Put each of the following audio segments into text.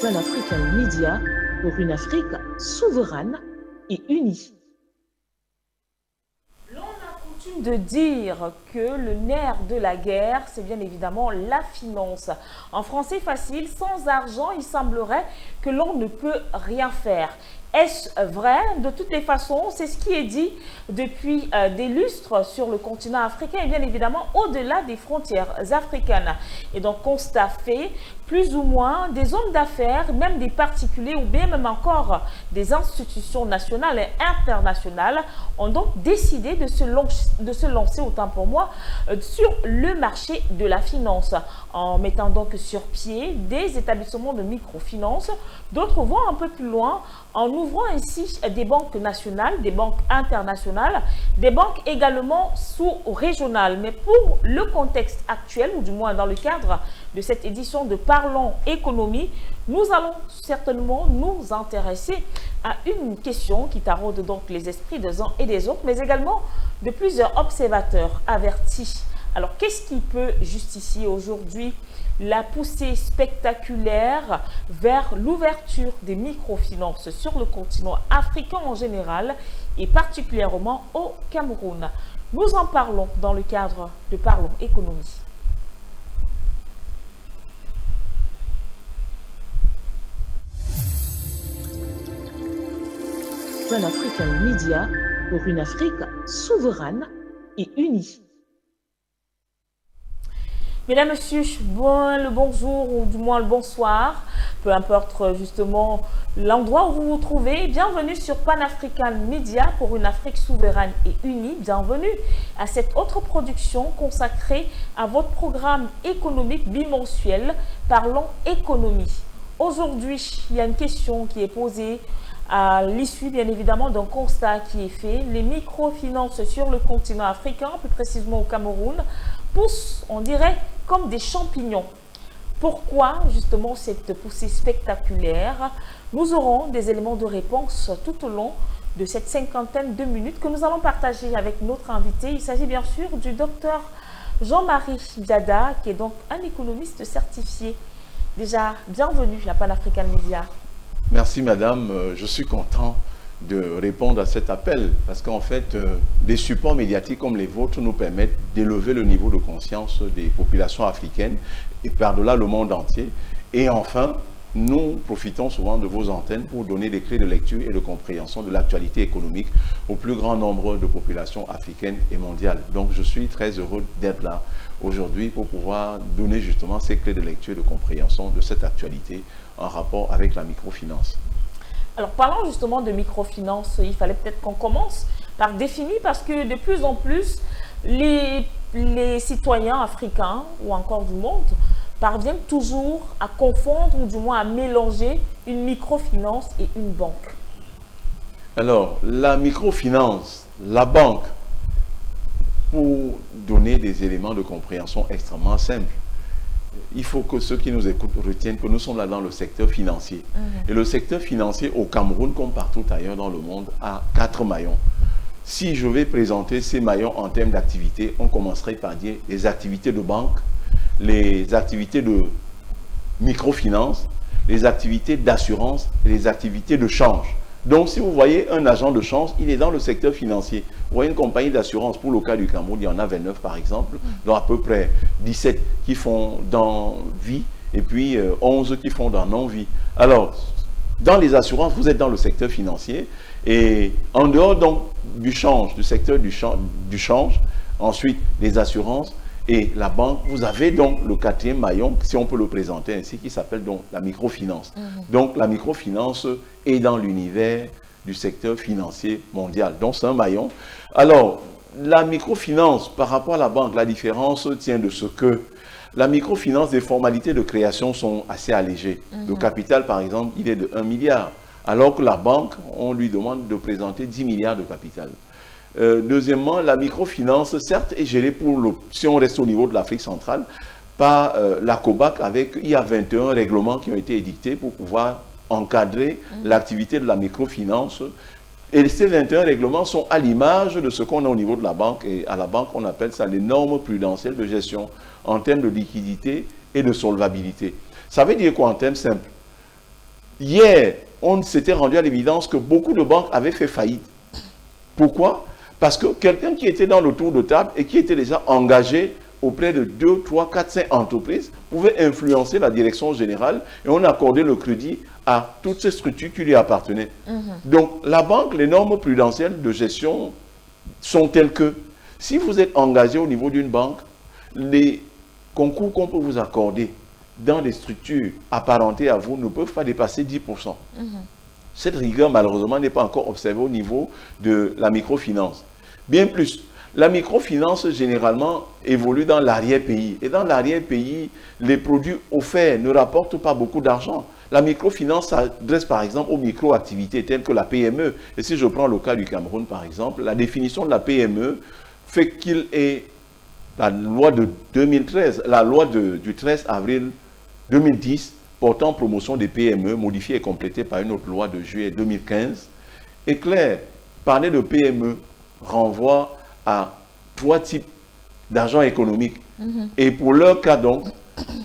Pan-African Media pour une Afrique souveraine et unie. L'on a coutume de dire que le nerf de la guerre, c'est bien évidemment la finance. En français facile, sans argent, il semblerait que l'on ne peut rien faire. Est-ce vrai? De toutes les façons, c'est ce qui est dit depuis des lustres sur le continent africain et bien évidemment au-delà des frontières africaines. Et donc, constat fait, plus ou moins, des hommes d'affaires, même des particuliers ou bien même encore des institutions nationales et internationales ont donc décidé de se lancer, autant pour moi, sur le marché de la finance en mettant donc sur pied des établissements de microfinance. D'autres vont un peu plus loin en ouvrant ainsi des banques nationales, des banques internationales, des banques également sous-régionales. Mais pour le contexte actuel, ou du moins dans le cadre de cette édition de Parlons Économie, nous allons certainement nous intéresser à une question qui taraude donc les esprits des uns et des autres, mais également de plusieurs observateurs avertis. Alors, qu'est-ce qui peut justifier aujourd'hui la poussée spectaculaire vers l'ouverture des microfinances sur le continent africain en général et particulièrement au Cameroun? Nous en parlons dans le cadre de Parlons Économie. Pan-African Media pour une Afrique souveraine et unie. Mesdames, Messieurs, le bonjour ou du moins le bonsoir, peu importe justement l'endroit où vous vous trouvez. Bienvenue sur Pan-African Media pour une Afrique souveraine et unie. Bienvenue à cette autre production consacrée à votre programme économique bimensuel Parlons Économie. Aujourd'hui, il y a une question qui est posée à l'issue, bien évidemment, d'un constat qui est fait. Les microfinances sur le continent africain, plus précisément au Cameroun, poussent, on dirait, comme des champignons. Pourquoi, justement, cette poussée spectaculaire? Nous aurons des éléments de réponse tout au long de cette cinquantaine de minutes que nous allons partager avec notre invité. Il s'agit bien sûr du docteur Jean-Marie Biada, qui est donc un économiste certifié. Déjà, bienvenue à Pan-African Media. Merci madame, je suis content de répondre à cet appel parce qu'en fait, des supports médiatiques comme les vôtres nous permettent d'élever le niveau de conscience des populations africaines et par-delà le monde entier. Et enfin, nous profitons souvent de vos antennes pour donner des clés de lecture et de compréhension de l'actualité économique au plus grand nombre de populations africaines et mondiales. Donc je suis très heureux d'être là aujourd'hui pour pouvoir donner justement ces clés de lecture et de compréhension de cette actualité en rapport avec la microfinance. Alors, parlons justement de microfinance. Il fallait peut-être qu'on commence par définir parce que de plus en plus, les citoyens africains ou encore du monde parviennent toujours à confondre ou du moins à mélanger une microfinance et une banque. Alors, la microfinance, la banque, pour donner des éléments de compréhension extrêmement simples, il faut que ceux qui nous écoutent retiennent que nous sommes là dans le secteur financier. Et le secteur financier au Cameroun, comme partout ailleurs dans le monde, a 4 maillons. Si je vais présenter ces maillons en termes d'activités, on commencerait par dire les activités de banque, les activités de microfinance, les activités d'assurance et les activités de change. Donc, si vous voyez un agent de change, il est dans le secteur financier. Vous voyez une compagnie d'assurance, pour le cas du Cameroun, il y en a 29 par exemple, dont à peu près 17 qui font dans vie et puis 11 qui font dans non-vie. Alors, dans les assurances, vous êtes dans le secteur financier et en dehors donc du change, du secteur du change, ensuite les assurances et la banque, vous avez donc le 4e maillon, si on peut le présenter ainsi, qui s'appelle donc la microfinance. Donc la microfinance est dans l'univers du secteur financier mondial. Donc c'est un maillon. Alors, la microfinance par rapport à la banque, la différence tient de ce que la microfinance, les formalités de création sont assez allégées. Le capital, par exemple, il est de 1 milliard. Alors que la banque, on lui demande de présenter 10 milliards de capital. Deuxièmement, la microfinance, certes, est gérée si on reste au niveau de l'Afrique centrale, par la COBAC il y a 21 règlements qui ont été édictés pour pouvoir encadrer l'activité de la microfinance. Et ces 21 règlements sont à l'image de ce qu'on a au niveau de la banque. Et à la banque, on appelle ça les normes prudentielles de gestion. en termes de liquidité et de solvabilité. Ça veut dire quoi en termes simples? hier, on s'était rendu à l'évidence que beaucoup de banques avaient fait faillite. Pourquoi? Parce que quelqu'un qui était dans le tour de table et qui était déjà engagé auprès de 2, 3, 4, 5 entreprises pouvait influencer la direction générale et on accordait le crédit à toutes ces structures qui lui appartenaient. Donc, la banque, les normes prudentielles de gestion sont telles que si vous êtes engagé au niveau d'une banque, les concours qu'on peut vous accorder dans des structures apparentées à vous ne peuvent pas dépasser 10%. Cette rigueur, malheureusement, n'est pas encore observée au niveau de la microfinance. Bien plus, la microfinance, généralement, évolue dans l'arrière-pays. Et dans l'arrière-pays, les produits offerts ne rapportent pas beaucoup d'argent. La microfinance s'adresse, par exemple, aux micro-activités telles que la PME. Et si je prends le cas du Cameroun, par exemple, la définition de la PME fait qu'il est la loi de 2013, la loi du 13 avril 2010, portant promotion des PME, modifiée et complétée par une autre loi de juillet 2015, est clair. Parler de PME renvoie à 3 types d'argent économique. Et pour leur cas, donc,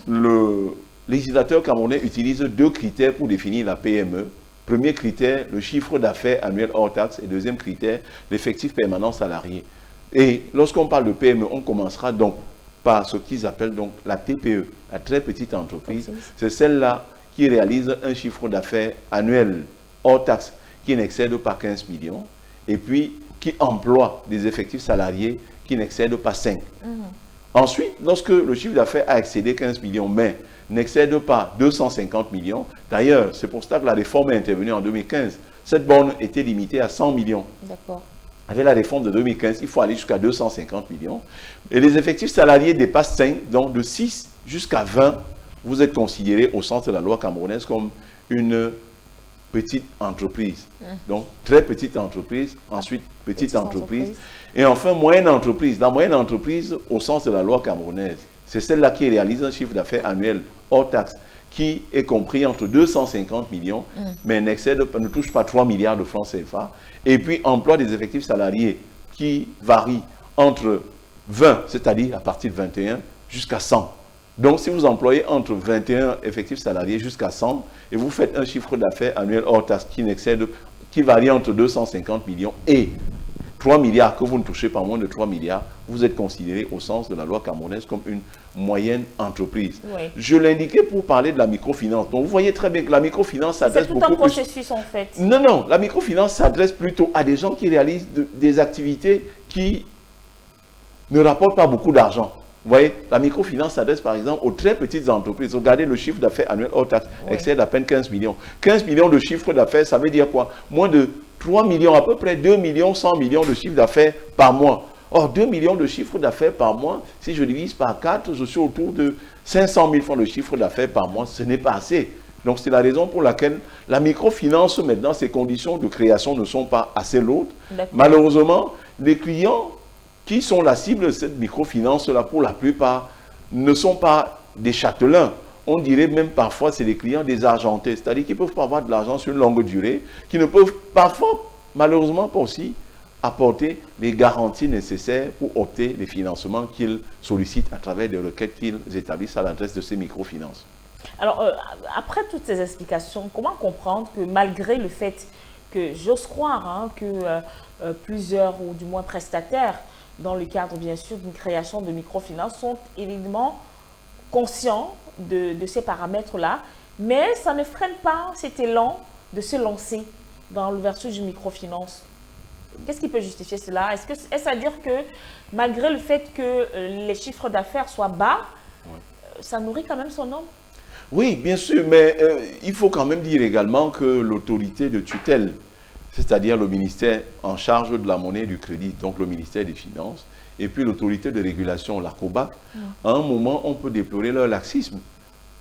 le législateur camerounais utilise 2 critères pour définir la PME. Premier critère, le chiffre d'affaires annuel hors taxe. Et deuxième critère, l'effectif permanent salarié. Et lorsqu'on parle de PME, on commencera donc par ce qu'ils appellent donc la TPE, la très petite entreprise. C'est celle-là qui réalise un chiffre d'affaires annuel hors taxe qui n'excède pas 15 millions et puis qui emploie des effectifs salariés qui n'excèdent pas 5. Ensuite, lorsque le chiffre d'affaires a excédé 15 millions, mais n'excède pas 250 millions, d'ailleurs, c'est pour ça que la réforme est intervenue en 2015. Cette borne était limitée à 100 millions. D'accord. Avec la réforme de 2015, il faut aller jusqu'à 250 millions. Et les effectifs salariés dépassent 5, donc de 6 jusqu'à 20, vous êtes considéré au sens de la loi camerounaise comme une petite entreprise. Donc, très petite entreprise, ensuite petite entreprise, et enfin moyenne entreprise. La moyenne entreprise, au sens de la loi camerounaise, c'est celle-là qui réalise un chiffre d'affaires annuel hors taxe, qui est compris entre 250 millions, mais ne touche pas 3 milliards de francs CFA, et puis emploie des effectifs salariés qui varient entre 20, c'est-à-dire à partir de 21, jusqu'à 100. Donc, si vous employez entre 21 effectifs salariés jusqu'à 100, et vous faites un chiffre d'affaires annuel hors taxe qui varie entre 250 millions et 3 milliards, que vous ne touchez pas moins de 3 milliards, vous êtes considéré au sens de la loi camerounaise comme une moyenne entreprise. Oui. Je l'indiquais pour parler de la microfinance. Donc, vous voyez très bien que la microfinance s'adresse beaucoup plus... C'est tout un processus, en fait. Non, la microfinance s'adresse plutôt à des gens qui réalisent des activités qui ne rapportent pas beaucoup d'argent. Vous voyez, la microfinance s'adresse par exemple aux très petites entreprises. Regardez le chiffre d'affaires annuel hors taxe, excède à peine 15 millions. 15 millions de chiffre d'affaires, ça veut dire quoi? Moins de 3 millions, à peu près 2 millions, 100 millions de chiffre d'affaires par mois. Or, 2 millions de chiffre d'affaires par mois, si je divise par 4, je suis autour de 500 000 francs de chiffre d'affaires par mois. Ce n'est pas assez. Donc, c'est la raison pour laquelle la microfinance, maintenant, ses conditions de création ne sont pas assez lourdes. Malheureusement, les clients qui sont la cible de cette microfinance-là, pour la plupart, ne sont pas des châtelains. On dirait même parfois c'est des clients désargentés, c'est-à-dire qu'ils ne peuvent pas avoir de l'argent sur une longue durée, qui ne peuvent parfois, malheureusement pas aussi, apporter les garanties nécessaires pour opter les financements qu'ils sollicitent à travers des requêtes qu'ils établissent à l'adresse de ces microfinances. Alors, après toutes ces explications, comment comprendre que malgré le fait que j'ose croire que plusieurs ou du moins prestataires, dans le cadre bien sûr d'une création de microfinance, sont évidemment conscients de ces paramètres-là, mais ça ne freine pas cet élan de se lancer dans l'ouverture d'une microfinance? Qu'est-ce qui peut justifier cela? Est-ce à dire que malgré le fait que les chiffres d'affaires soient bas, ça nourrit quand même son homme? Oui, bien sûr, mais il faut quand même dire également que l'autorité de tutelle, c'est-à-dire le ministère en charge de la monnaie et du crédit, donc le ministère des Finances, et puis l'autorité de régulation, la COBAC, à un moment, on peut déplorer leur laxisme.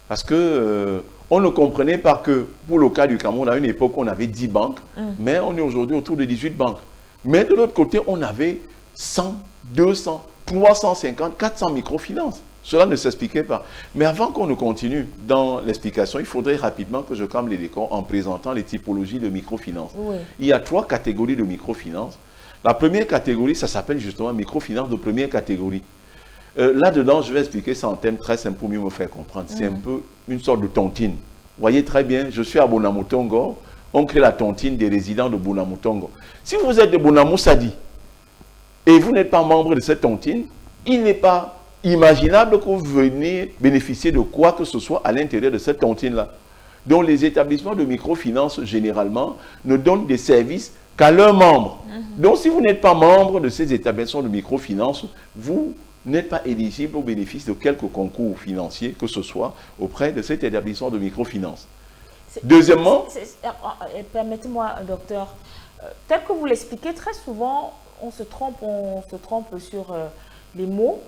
Parce que on ne comprenait pas que, pour le cas du Cameroun, à une époque, on avait 10 banques, mais on est aujourd'hui autour de 18 banques. Mais de l'autre côté, on avait 100, 200, 350, 400 microfinances. Cela ne s'expliquait pas. Mais avant qu'on ne continue dans l'explication, il faudrait rapidement que je campe les décors en présentant les typologies de microfinance. Oui. Il y a 3 catégories de microfinance. La première catégorie, ça s'appelle justement microfinance de première catégorie. Là-dedans, je vais expliquer ça en termes très simples pour mieux me faire comprendre. C'est un peu une sorte de tontine. voyez très bien, je suis à Bonamutongo, on crée la tontine des résidents de Bonamutongo. Si vous êtes de Bonamoussadi et vous n'êtes pas membre de cette tontine, il n'est pas imaginable que vous veniez bénéficier de quoi que ce soit à l'intérieur de cette tontine-là. Donc les établissements de microfinance, généralement, ne donnent des services qu'à leurs membres. Donc si vous n'êtes pas membre de ces établissements de microfinance, vous n'êtes pas éligible au bénéfice de quelques concours financiers que ce soit auprès de cet établissement de microfinance. Deuxièmement... Permettez-moi, docteur, tel que vous l'expliquez, très souvent, on se trompe sur les mots.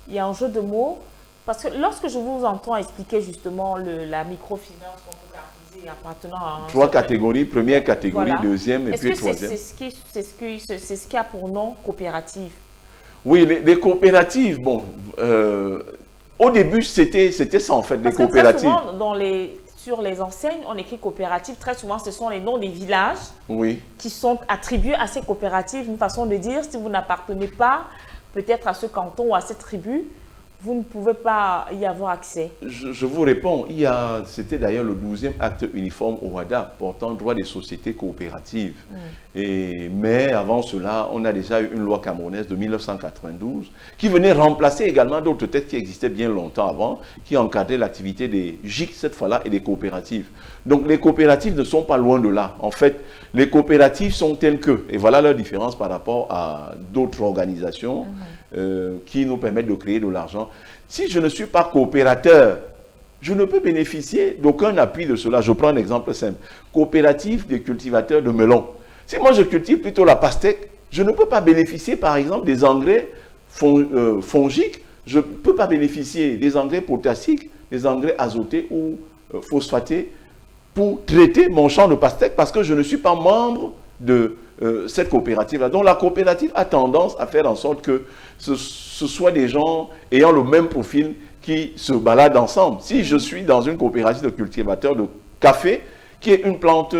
Il y a un jeu de mots. Parce que lorsque je vous entends expliquer justement la microfinance qu'on peut caractériser appartenant à... Trois catégories, première catégorie, voilà. deuxième et puis troisième. C'est ce qui a pour nom coopérative? Oui, les coopératives, bon, au début c'était ça en fait, les coopératives. Très souvent, sur les enseignes, on écrit coopérative, très souvent ce sont les noms des villages qui sont attribués à ces coopératives. Une façon de dire, si vous n'appartenez pas peut-être à ce canton ou à cette tribu, vous ne pouvez pas y avoir accès. Je vous réponds, c'était d'ailleurs le 12e acte uniforme au WADA portant droit des sociétés coopératives. Mais avant cela, on a déjà eu une loi camerounaise de 1992 qui venait remplacer également d'autres textes qui existaient bien longtemps avant, qui encadraient l'activité des GIC cette fois-là et des coopératives. Donc les coopératives ne sont pas loin de là. En fait, les coopératives sont telles que, et voilà leur différence par rapport à d'autres organisations qui nous permettent de créer de l'argent. Si je ne suis pas coopérateur, je ne peux bénéficier d'aucun appui de cela. Je prends un exemple simple. Coopérative des cultivateurs de melons. Si moi je cultive plutôt la pastèque, je ne peux pas bénéficier par exemple des engrais fongiques, je ne peux pas bénéficier des engrais potassiques, des engrais azotés ou phosphatés pour traiter mon champ de pastèque parce que je ne suis pas membre de cette coopérative-là. Donc la coopérative a tendance à faire en sorte que ce soit des gens ayant le même profil qui se baladent ensemble. Si je suis dans une coopérative de cultivateurs de café, qui est une plante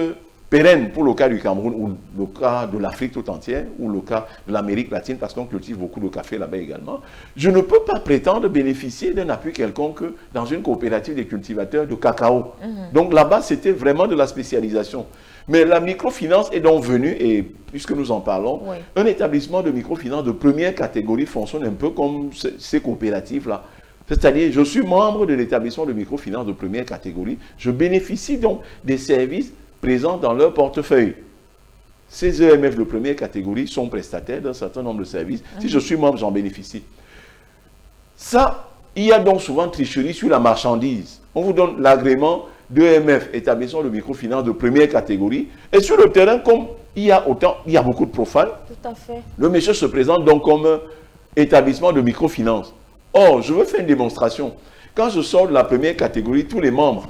pérenne pour le cas du Cameroun ou le cas de l'Afrique tout entière ou le cas de l'Amérique latine parce qu'on cultive beaucoup de café là-bas également, je ne peux pas prétendre bénéficier d'un appui quelconque dans une coopérative des cultivateurs de cacao. Donc là-bas, c'était vraiment de la spécialisation. Mais la microfinance est donc venue, et puisque nous en parlons, un établissement de microfinance de première catégorie fonctionne un peu comme ces coopératives-là. C'est-à-dire, je suis membre de l'établissement de microfinance de première catégorie, je bénéficie donc des services présents dans leur portefeuille. Ces EMF de première catégorie sont prestataires d'un certain nombre de services. Si je suis membre, j'en bénéficie. Ça, il y a donc souvent tricherie sur la marchandise. On vous donne l'agrément d'EMF, établissement de microfinance de première catégorie. Et sur le terrain, comme il y a beaucoup de profanes, tout à fait, le monsieur se présente donc comme établissement de microfinance. Or, je veux faire une démonstration. Quand je sors de la première catégorie, tous les membres,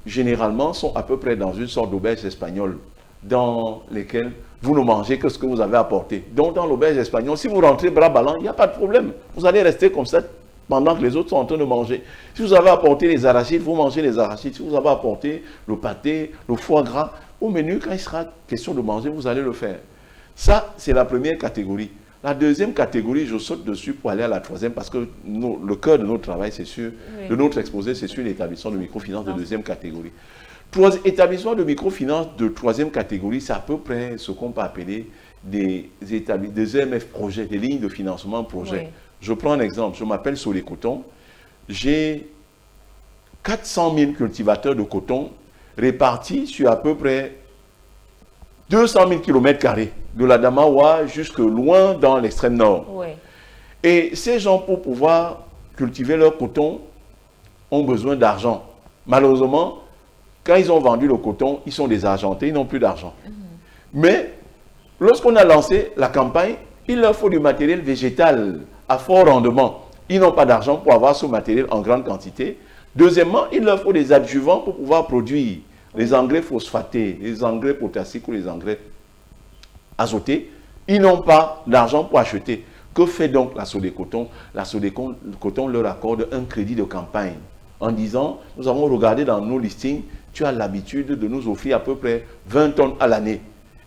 généralement, sont à peu près dans une sorte d'auberge espagnole, dans lesquelles vous ne mangez que ce que vous avez apporté. Donc, dans l'auberge espagnole, si vous rentrez bras ballants, il n'y a pas de problème. Vous allez rester comme ça pendant que les autres sont en train de manger. Si vous avez apporté les arachides, vous mangez les arachides. Si vous avez apporté le pâté, le foie gras, au menu, quand il sera question de manger, vous allez le faire. Ça, c'est la première catégorie. La deuxième catégorie, je saute dessus pour aller à la troisième parce que le cœur de notre travail, c'est sûr, de notre exposé, c'est sur l'établissement de microfinance de deuxième catégorie. Établissement de microfinance de troisième catégorie, c'est à peu près ce qu'on peut appeler des EMF projets, des lignes de financement projet. Je prends un exemple, je m'appelle Solé Coton, j'ai 400 000 cultivateurs de coton répartis sur à peu près 200 000 km² de la Damawa jusque loin dans l'extrême nord. Et ces gens, pour pouvoir cultiver leur coton, ont besoin d'argent. Malheureusement, quand ils ont vendu le coton, ils sont désargentés, ils n'ont plus d'argent. Mais lorsqu'on a lancé la campagne, il leur faut du matériel végétal à fort rendement. Ils n'ont pas d'argent pour avoir ce matériel en grande quantité. Deuxièmement, il leur faut des adjuvants pour pouvoir produire les engrais phosphatés, les engrais potassiques ou les engrais azotés. Ils n'ont pas d'argent pour acheter. Que fait donc la Sodécoton? La Sodécoton leur accorde un crédit de campagne en disant, nous avons regardé dans nos listings, tu as l'habitude de nous offrir à peu près 20 tonnes à l'année.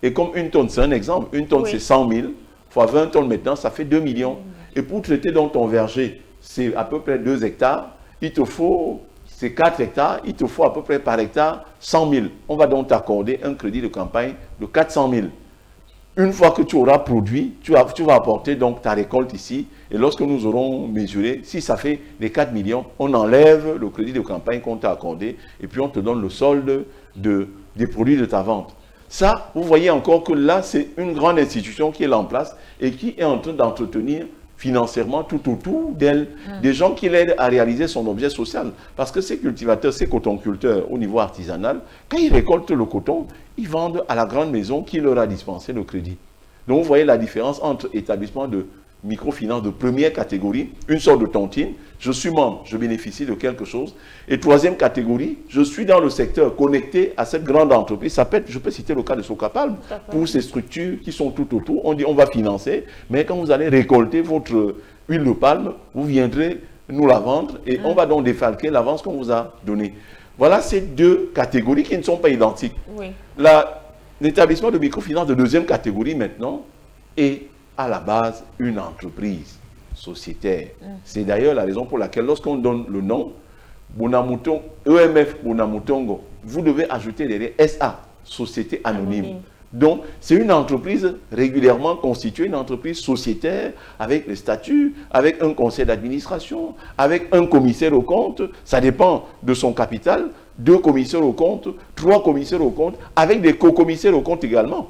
Et comme une tonne, c'est un exemple, une tonne c'est 100 000, fois 20 tonnes maintenant, ça fait 2 millions. Et pour traiter donc ton verger, c'est à peu près 2 hectares, il te faut c'est 4 hectares, il te faut à peu près par hectare 100 000. On va donc t'accorder un crédit de campagne de 400 000. Une fois que tu auras produit, tu vas apporter donc ta récolte ici. Et lorsque nous aurons mesuré, si ça fait les 4 millions, on enlève le crédit de campagne qu'on t'a accordé et puis on te donne le solde des produits de ta vente. Ça, vous voyez encore que là, c'est une grande institution qui est là en place et qui est en train d'entretenir financièrement tout autour d'elle, des gens qui l'aident à réaliser son objet social. Parce que ces cultivateurs, ces cotonculteurs au niveau artisanal, quand ils récoltent le coton, ils vendent à la grande maison qui leur a dispensé le crédit. Donc vous voyez la différence entre établissement de microfinance de première catégorie, une sorte de tontine, je suis membre, je bénéficie de quelque chose. Et troisième catégorie, je suis dans le secteur connecté à cette grande entreprise. Ça peut être, je peux citer le cas de Socapalm, pour ces structures qui sont tout autour. On dit on va financer, mais quand vous allez récolter votre huile de palme, vous viendrez nous la vendre et on va donc défalquer l'avance qu'on vous a donnée. Voilà ces deux catégories qui ne sont pas identiques. Oui. L'établissement de microfinance de deuxième catégorie maintenant est à la base une entreprise sociétaire. C'est d'ailleurs la raison pour laquelle lorsqu'on donne le nom Bonamutongo, EMF Bonamutongo, vous devez ajouter derrière SA, Société Anonyme. Donc, c'est une entreprise régulièrement constituée, une entreprise sociétaire avec les statuts, avec un conseil d'administration, avec un commissaire aux comptes, ça dépend de son capital, 2 commissaires aux comptes, 3 commissaires aux comptes, avec des co-commissaires aux comptes également.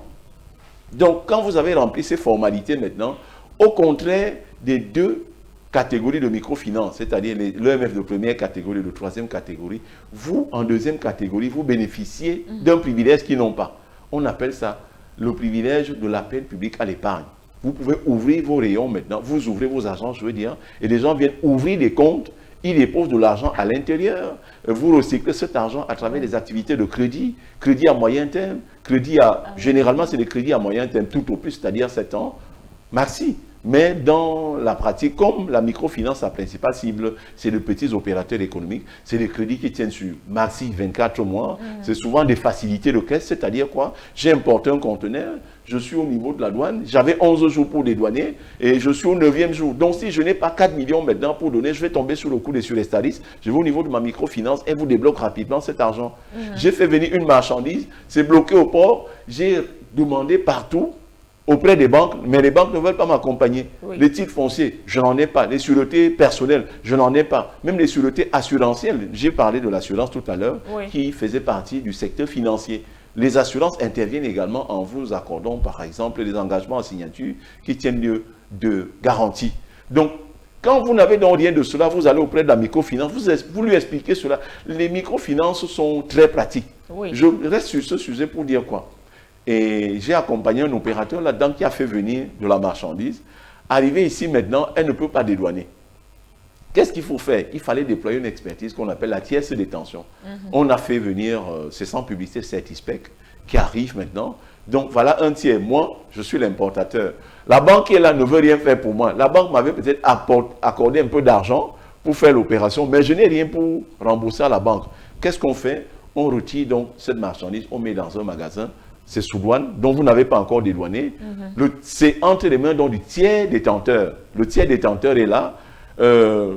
Donc, quand vous avez rempli ces formalités maintenant, au contraire des 2 catégories de microfinance, c'est-à-dire l'EMF de première catégorie et de troisième catégorie, vous, en deuxième catégorie, vous bénéficiez d'un privilège qu'ils n'ont pas. On appelle ça le privilège de l'appel public à l'épargne. Vous pouvez ouvrir vos rayons maintenant, vous ouvrez vos agences, je veux dire, et les gens viennent ouvrir des comptes, ils déposent de l'argent à l'intérieur, vous recyclez cet argent à travers des activités de crédit, crédit à moyen terme, généralement c'est des crédits à moyen terme tout au plus, c'est-à-dire 7 ans, maxi. Mais dans la pratique, comme la microfinance, sa principale cible, c'est de petits opérateurs économiques, c'est des crédits qui tiennent sur maxi 24 mois, c'est souvent des facilités de caisse, c'est-à-dire quoi? J'ai importé un conteneur, je suis au niveau de la douane, j'avais 11 jours pour dédouaner et je suis au 9e jour. Donc si je n'ai pas 4 millions maintenant pour donner, je vais tomber sur le coup des surestaristes, je vais au niveau de ma microfinance et vous débloque rapidement cet argent. J'ai fait venir une marchandise, c'est bloqué au port, j'ai demandé partout, auprès des banques, mais les banques ne veulent pas m'accompagner. Oui. Les titres fonciers, je n'en ai pas. Les sûretés personnelles, je n'en ai pas. Même les sûretés assurantielles, j'ai parlé de l'assurance tout à l'heure, qui faisait partie du secteur financier. Les assurances interviennent également en vous accordant, par exemple, des engagements en signature qui tiennent lieu de garantie. Donc, quand vous n'avez donc rien de cela, vous allez auprès de la microfinance, vous lui expliquez cela. Les microfinances sont très pratiques. Oui. Je reste sur ce sujet pour dire quoi? Et j'ai accompagné un opérateur là-dedans qui a fait venir de la marchandise. Arrivé ici maintenant, elle ne peut pas dédouaner. Qu'est-ce qu'il faut faire? Il fallait déployer une expertise qu'on appelle la tierce détention. On a fait venir, c'est sans publicité, Certispec, qui arrive maintenant. Donc voilà un tiers. Moi, je suis l'importateur. La banque qui est là ne veut rien faire pour moi. La banque m'avait peut-être accordé un peu d'argent pour faire l'opération, mais je n'ai rien pour rembourser à la banque. Qu'est-ce qu'on fait? On retire donc cette marchandise, on met dans un magasin. C'est sous douane, dont vous n'avez pas encore dédouané. C'est entre les mains donc, du tiers détenteur. Le tiers détenteur est là,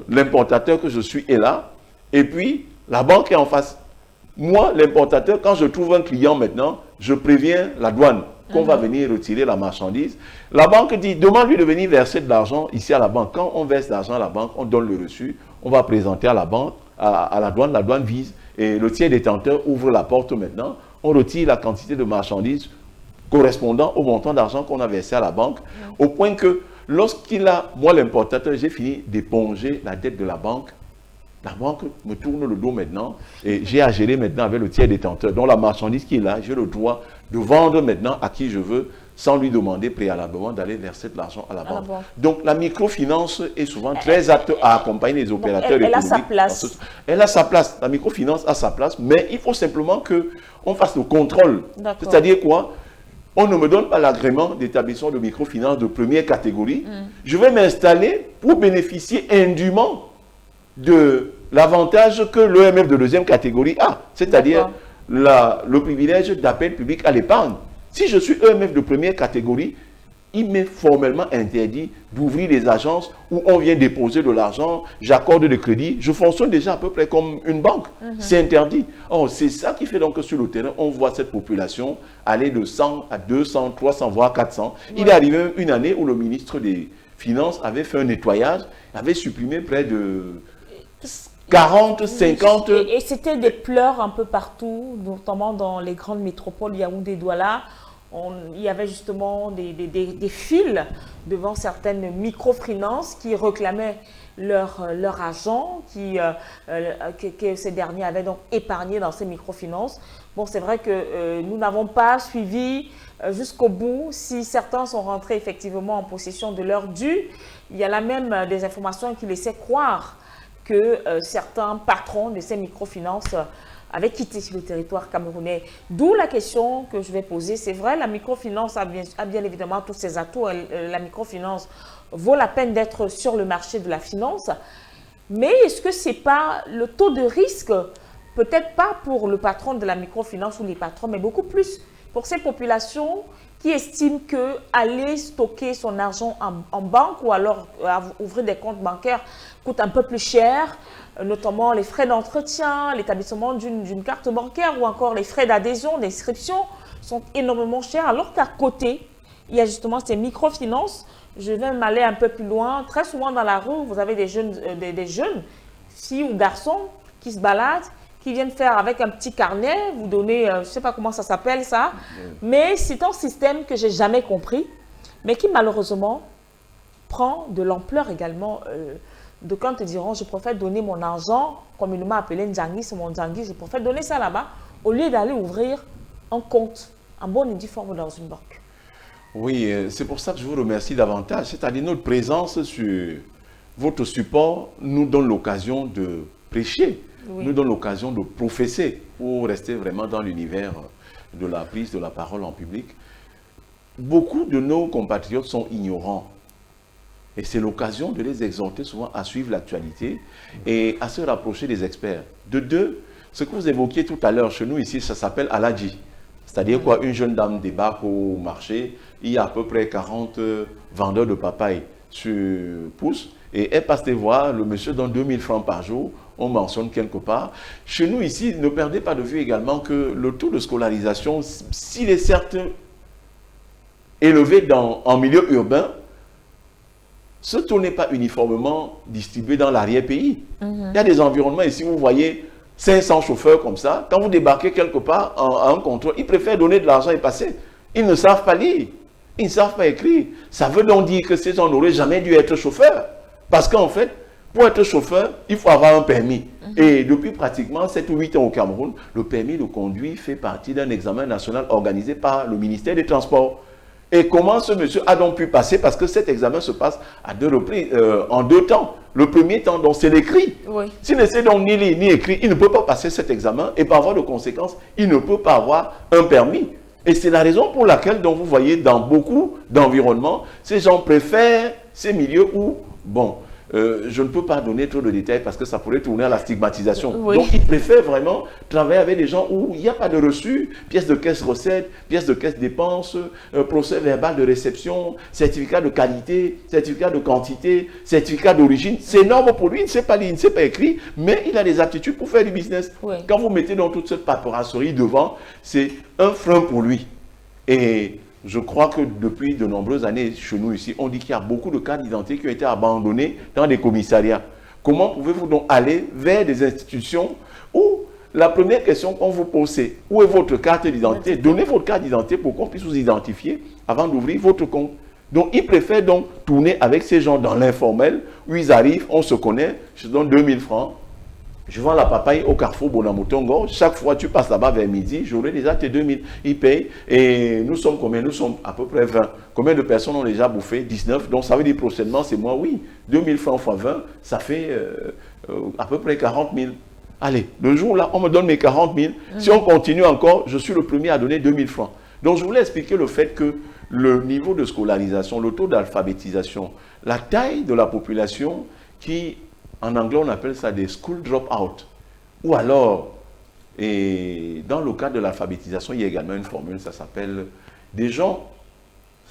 l'importateur que je suis est là, et puis la banque est en face. Moi, l'importateur, quand je trouve un client maintenant, je préviens la douane qu'on va venir retirer la marchandise. La banque dit, demande-lui de venir verser de l'argent ici à la banque. Quand on verse l'argent à la banque, on donne le reçu, on va présenter à la banque, à la douane vise, et le tiers détenteur ouvre la porte maintenant. On retire la quantité de marchandises correspondant au montant d'argent qu'on a versé à la banque, au point que lorsqu'il a, moi l'importateur, j'ai fini d'éponger la dette de la banque me tourne le dos maintenant et j'ai à gérer maintenant avec le tiers détenteur. Donc la marchandise qui est là, j'ai le droit de vendre maintenant à qui je veux sans lui demander préalablement d'aller verser de l'argent à la banque. Donc la microfinance est souvent très apte à accompagner les opérateurs économiques. Elle a sa place. Elle a sa place. La microfinance a sa place, mais il faut simplement qu'on fasse le contrôle. C'est-à-dire quoi? On ne me donne pas l'agrément d'établissement de microfinance de première catégorie. Je vais m'installer pour bénéficier indûment de l'avantage que l'EMF de deuxième catégorie a, c'est-à-dire le privilège d'appel public à l'épargne. Si je suis EMF de première catégorie, il m'est formellement interdit d'ouvrir des agences où on vient déposer de l'argent, j'accorde des crédits. Je fonctionne déjà à peu près comme une banque. C'est interdit. Oh, c'est ça qui fait donc que sur le terrain, on voit cette population aller de 100 à 200, 300, voire 400. Ouais. Il est arrivé une année où le ministre des Finances avait fait un nettoyage, avait supprimé près de 40, 50... Et c'était des pleurs un peu partout, notamment dans les grandes métropoles, Yaoundé, Douala. Il y avait justement des files devant certaines microfinances qui réclamaient leur argent, que ces derniers avaient donc épargné dans ces microfinances. Bon, c'est vrai que nous n'avons pas suivi jusqu'au bout si certains sont rentrés effectivement en possession de leur dû. Il y a là même des informations qui laissaient croire que certains patrons de ces microfinances avaient quitté le territoire camerounais. D'où la question que je vais poser. C'est vrai, la microfinance a bien évidemment tous ses atouts. La microfinance vaut la peine d'être sur le marché de la finance. Mais est-ce que ce n'est pas le taux de risque, peut-être pas pour le patron de la microfinance ou les patrons, mais beaucoup plus pour ces populations qui estiment que aller stocker son argent en banque ou alors ouvrir des comptes bancaires coûte un peu plus cher, notamment les frais d'entretien, l'établissement d'une carte bancaire ou encore les frais d'adhésion, d'inscription sont énormément chers, alors qu'à côté, il y a justement ces microfinances. Je vais m'aller un peu plus loin. Très souvent dans la rue, vous avez des jeunes filles ou garçons qui se baladent, qui viennent faire avec un petit carnet, vous donner, je ne sais pas comment ça s'appelle ça, mais c'est un système que je n'ai jamais compris, mais qui malheureusement prend de l'ampleur également. D'aucuns te diront, je préfère donner mon argent, comme il m'a appelé Ndjangi, c'est mon Ndjangi, je préfère donner ça là-bas, au lieu d'aller ouvrir un compte en bonne et due forme dans une banque. Oui, c'est pour ça que je vous remercie davantage. C'est-à-dire notre présence sur votre support nous donne l'occasion de prêcher, nous donne l'occasion de professer pour rester vraiment dans l'univers de la prise de la parole en public. Beaucoup de nos compatriotes sont ignorants. Et c'est l'occasion de les exhorter souvent à suivre l'actualité et à se rapprocher des experts. De deux, ce que vous évoquiez tout à l'heure chez nous ici, ça s'appelle Aladji. C'est-à-dire quoi, une jeune dame débarque au marché, il y a à peu près 40 vendeurs de papaye sur pouce et elle passe les voir, le monsieur donne 2000 francs par jour, on mentionne quelque part. Chez nous ici, ne perdez pas de vue également que le taux de scolarisation, s'il est certes élevé en milieu urbain, ce taux n'est pas uniformément distribué dans l'arrière-pays. Il y a des environnements ici, vous voyez 500 chauffeurs comme ça. Quand vous débarquez quelque part à un contrôle, ils préfèrent donner de l'argent et passer. Ils ne savent pas lire, ils ne savent pas écrire. Ça veut donc dire que ces gens n'auraient jamais dû être chauffeurs. Parce qu'en fait, pour être chauffeur, il faut avoir un permis. Et depuis pratiquement 7 ou 8 ans au Cameroun, le permis de conduire fait partie d'un examen national organisé par le ministère des Transports. Et comment ce monsieur a donc pu passer? Parce que cet examen se passe à 2 reprises, en 2 temps. Le premier temps, donc c'est l'écrit. Oui. S'il ne sait donc ni lire ni écrire, il ne peut pas passer cet examen. Et par voie de conséquence, il ne peut pas avoir un permis. Et c'est la raison pour laquelle, donc, vous voyez, dans beaucoup d'environnements, ces gens préfèrent ces milieux où, bon, je ne peux pas donner trop de détails parce que ça pourrait tourner à la stigmatisation. Oui. Donc, ils préfèrent vraiment travailler avec des gens où il n'y a pas de reçu, pièces de caisse recette, pièces de caisse dépenses, procès verbal de réception, certificat de qualité, certificat de quantité, certificat d'origine. C'est énorme pour lui, il ne sait pas lire, il ne sait pas écrire, mais il a des aptitudes pour faire du business. Oui. Quand vous mettez dans toute cette paperasserie devant, c'est un frein pour lui. Et je crois que depuis de nombreuses années chez nous ici, on dit qu'il y a beaucoup de cartes d'identité qui ont été abandonnés dans des commissariats. Comment pouvez-vous donc aller vers des institutions où la première question qu'on vous pose, c'est où est votre carte d'identité? Donnez votre carte d'identité pour qu'on puisse vous identifier avant d'ouvrir votre compte. Donc, ils préfèrent donc tourner avec ces gens dans l'informel où ils arrivent, on se connaît, je te donne 2000 francs. Je vends la papaye au carrefour Bonamotongo. Chaque fois tu passes là-bas vers midi, j'aurai déjà tes 2000. Ils payent. Et nous sommes combien? Nous sommes à peu près 20. Combien de personnes ont déjà bouffé? 19. Donc ça veut dire prochainement, c'est moi, oui. 2000 francs fois 20, ça fait à peu près 40 000. Allez, le jour là, on me donne mes 40 000. Si on continue encore, je suis le premier à donner 2000 francs. Donc je voulais expliquer le fait que le niveau de scolarisation, le taux d'alphabétisation, la taille de la population qui... En anglais, on appelle ça des school drop-out. Ou alors, et dans le cadre de l'alphabétisation, il y a également une formule, ça s'appelle des gens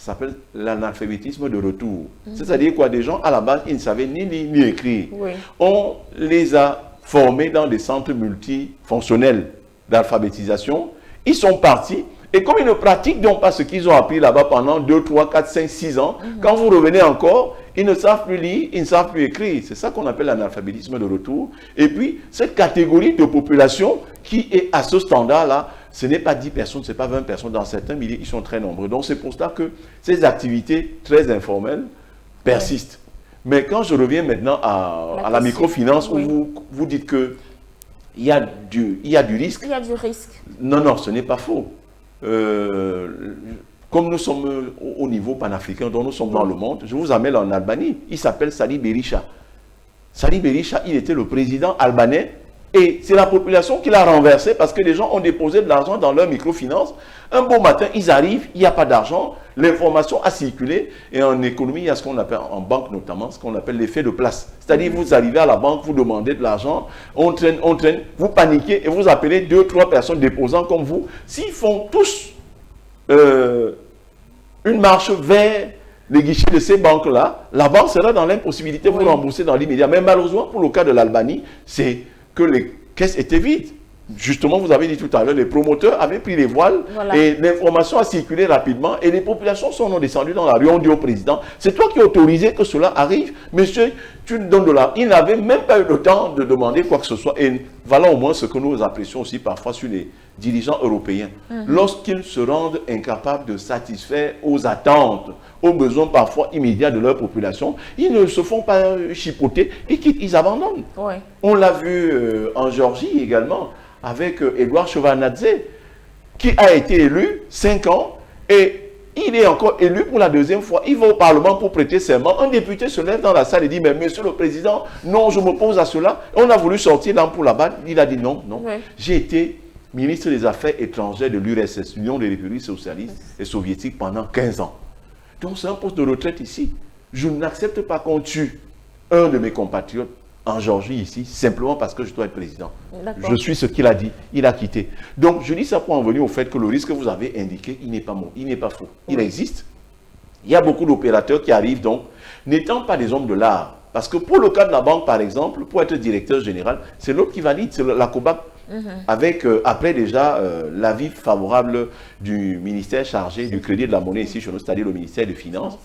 Ça s'appelle l'analphabétisme de retour. C'est-à-dire quoi? Des gens, à la base, ils ne savaient ni lire ni écrire. Oui. On les a formés dans des centres multifonctionnels d'alphabétisation. Ils sont partis. Et comme ils ne pratiquent donc pas ce qu'ils ont appris là-bas pendant 2, 3, 4, 5, 6 ans, quand vous revenez encore, ils ne savent plus lire, ils ne savent plus écrire. C'est ça qu'on appelle l'analphabétisme de retour. Et puis, cette catégorie de population qui est à ce standard-là, ce n'est pas 10 personnes, ce n'est pas 20 personnes. Dans certains milieux, ils sont très nombreux. Donc, c'est pour cela que ces activités très informelles persistent. Mais quand je reviens maintenant à la microfinance, où vous dites qu'il y a du risque. Il y a du risque. Non, non, ce n'est pas faux. Comme nous sommes au niveau panafricain, dont nous sommes dans le monde, je vous amène en Albanie. Il s'appelle Sali Berisha. Sali Berisha, il était le président albanais et c'est la population qui l'a renversé parce que les gens ont déposé de l'argent dans leur microfinance. Un beau matin, ils arrivent, il n'y a pas d'argent, l'information a circulé et en économie, il y a ce qu'on appelle, en banque notamment, ce qu'on appelle l'effet de place. C'est-à-dire, vous arrivez à la banque, vous demandez de l'argent, on traîne, vous paniquez et vous appelez 2, 3 personnes déposant comme vous. S'ils font tous une marche vers les guichets de ces banques-là, la banque sera dans l'impossibilité de vous rembourser dans l'immédiat. Mais malheureusement, pour le cas de l'Albanie, c'est que les caisses étaient vides. Justement, vous avez dit tout à l'heure, les promoteurs avaient pris les voiles et l'information a circulé rapidement et les populations sont descendues dans la rue. On dit au président, c'est toi qui as autorisé que cela arrive. Monsieur, tu nous donnes de l'argent. Il n'avait même pas eu le temps de demander quoi que ce soit. Et voilà au moins ce que nous apprécions aussi parfois sur les dirigeants européens. Lorsqu'ils se rendent incapables de satisfaire aux attentes, aux besoins parfois immédiats de leur population, ils ne se font pas chipoter, ils quittent, ils abandonnent. On l'a vu en Géorgie également, avec Edouard Shevardnadze, qui a été élu 5 ans, et il est encore élu pour la 2e fois. Il va au Parlement pour prêter serment. Un député se lève dans la salle et dit, mais monsieur le président, non, je m'oppose à cela. On a voulu sortir l'ampoule là-bas. Il a dit non, non. J'ai été ministre des Affaires étrangères de l'URSS, l'Union des républiques socialistes et soviétiques, pendant 15 ans. Donc c'est un poste de retraite ici. Je n'accepte pas qu'on tue un de mes compatriotes en Géorgie ici, simplement parce que je dois être président. Je suis ce qu'il a dit, il a quitté. Donc je dis ça pour en venir au fait que le risque que vous avez indiqué, il n'est pas bon, il n'est pas faux. Il existe. Il y a beaucoup d'opérateurs qui arrivent donc, n'étant pas des hommes de l'art. Parce que pour le cas de la banque, par exemple, pour être directeur général, c'est l'autre qui valide, c'est la COBAC. Avec, après déjà, l'avis favorable du ministère chargé du crédit de la monnaie ici chez nous, c'est-à-dire le ministère des Finances,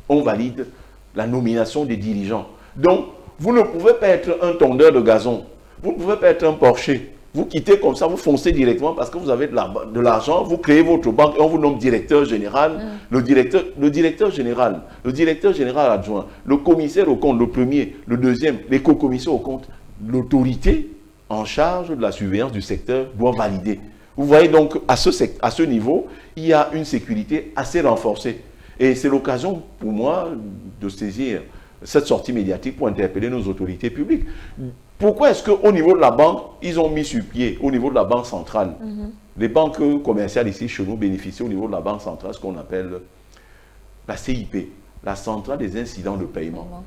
on valide la nomination des dirigeants. Donc, vous ne pouvez pas être un tondeur de gazon, vous ne pouvez pas être un porcher. Vous quittez comme ça, vous foncez directement parce que vous avez de l'argent, vous créez votre banque et on vous nomme directeur général, le directeur général, le directeur général adjoint, le commissaire au compte, le premier, le deuxième, les co-commissaires au compte, l'autorité en charge de la surveillance du secteur doit valider. Vous voyez donc, à ce niveau, il y a une sécurité assez renforcée. Et c'est l'occasion pour moi de saisir cette sortie médiatique pour interpeller nos autorités publiques. Pourquoi est-ce qu'au niveau de la banque, ils ont mis sur pied, au niveau de la banque centrale, les banques commerciales ici chez nous bénéficient au niveau de la banque centrale, ce qu'on appelle la CIP, la centrale des incidents de paiement.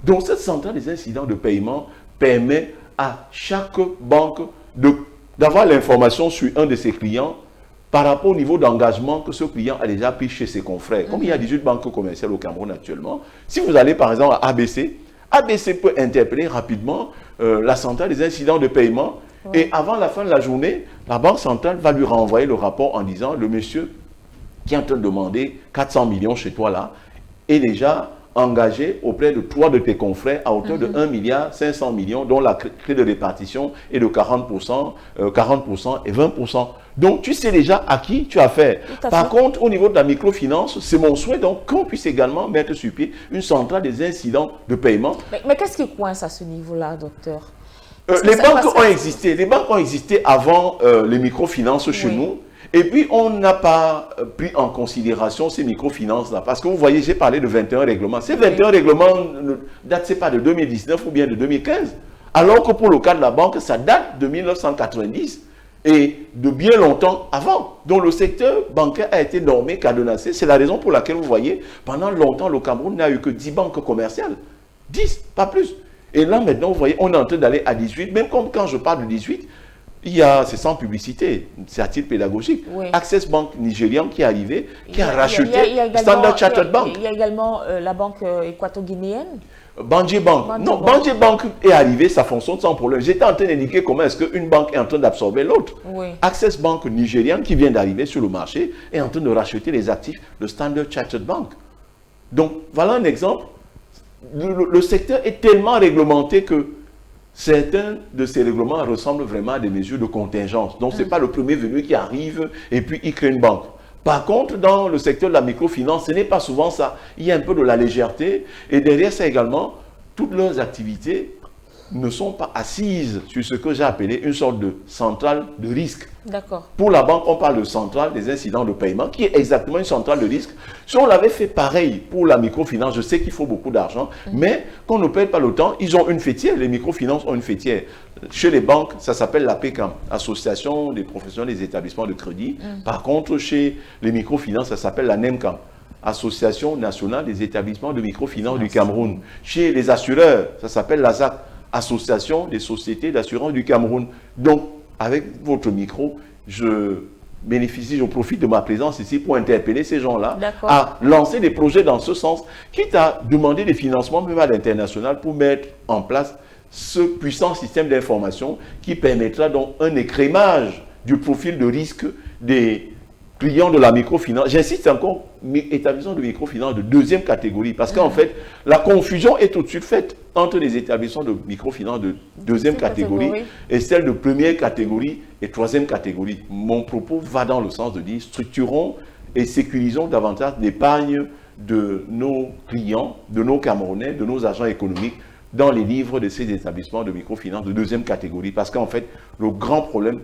Donc cette centrale des incidents de paiement permet à chaque banque d'avoir l'information sur un de ses clients par rapport au niveau d'engagement que ce client a déjà pris chez ses confrères. Comme il y a 18 banques commerciales au Cameroun actuellement, si vous allez par exemple à ABC, ABC peut interpeller rapidement la centrale des incidents de paiement et avant la fin de la journée, la banque centrale va lui renvoyer le rapport en disant le monsieur qui est en train de demander 400 millions chez toi là est déjà engagé auprès de 3 de tes confrères à hauteur de 1,5 milliard dont la clé de répartition est de 40%, 40% et 20%. Donc, tu sais déjà à qui tu as affaire. Par contre, au niveau de la microfinance, c'est mon souhait donc qu'on puisse également mettre sur pied une centrale des incidents de paiement. Mais qu'est-ce qui coince à ce niveau-là, docteur? Les banques ont existé. Les banques ont existé avant les microfinances chez nous. Et puis, on n'a pas pris en considération ces microfinances-là. Parce que vous voyez, j'ai parlé de 21 règlements. Ces 21 règlements ne datent pas de 2019 ou bien de 2015. Alors que pour le cas de la banque, ça date de 1990 et de bien longtemps avant. Donc, le secteur bancaire a été normé, cadenassé. C'est la raison pour laquelle, vous voyez, pendant longtemps, le Cameroun n'a eu que 10 banques commerciales. 10, pas plus. Et là, maintenant, vous voyez, on est en train d'aller à 18. Même comme quand je parle de 18, c'est sans publicité, c'est à titre pédagogique. Oui. Access Bank nigérian qui est arrivé, qui a racheté il y a également, Standard Chartered Bank. Il y a également la banque équato-guinéenne. Banji Bank. Non, Banji Bank est arrivé, ça fonctionne sans problème. J'étais en train d'indiquer comment est-ce qu'une banque est en train d'absorber l'autre. Oui. Access Bank nigérian qui vient d'arriver sur le marché est en train de racheter les actifs de Standard Chartered Bank. Donc, voilà un exemple. Le secteur est tellement réglementé que certains de ces règlements ressemblent vraiment à des mesures de contingence. Donc, ce n'est pas le premier venu qui arrive et puis il crée une banque. Par contre, dans le secteur de la microfinance, ce n'est pas souvent ça. Il y a un peu de la légèreté. Et derrière ça également, toutes leurs activités ne sont pas assises sur ce que j'ai appelé une sorte de centrale de risque. D'accord. Pour la banque, on parle de centrale des incidents de paiement, qui est exactement une centrale de risque. Si on l'avait fait pareil pour la microfinance, je sais qu'il faut beaucoup d'argent, mais qu'on ne perd pas le temps, ils ont une fêtière. Les microfinances ont une fêtière. Chez les banques, ça s'appelle la PECAM, Association des professionnels des établissements de crédit. Par contre, chez les microfinances, ça s'appelle la NEMCAM, Association nationale des établissements de microfinance du Cameroun. Chez les assureurs, ça s'appelle l'ASAC, Association des sociétés d'assurance du Cameroun. Donc, avec votre micro, je profite de ma présence ici pour interpeller ces gens-là à lancer des projets dans ce sens, quitte à demander des financements même à l'international pour mettre en place ce puissant système d'information qui permettra donc un écrémage du profil de risque des clients de la microfinance. J'insiste encore, établissements de microfinance de deuxième catégorie, parce qu'en fait, la confusion est tout de suite faite entre les établissements de microfinance de deuxième catégorie et celles de première catégorie et troisième catégorie. Mon propos va dans le sens de dire structurons et sécurisons davantage l'épargne de nos clients, de nos Camerounais, de nos agents économiques dans les livres de ces établissements de microfinance de deuxième catégorie, parce qu'en fait, le grand problème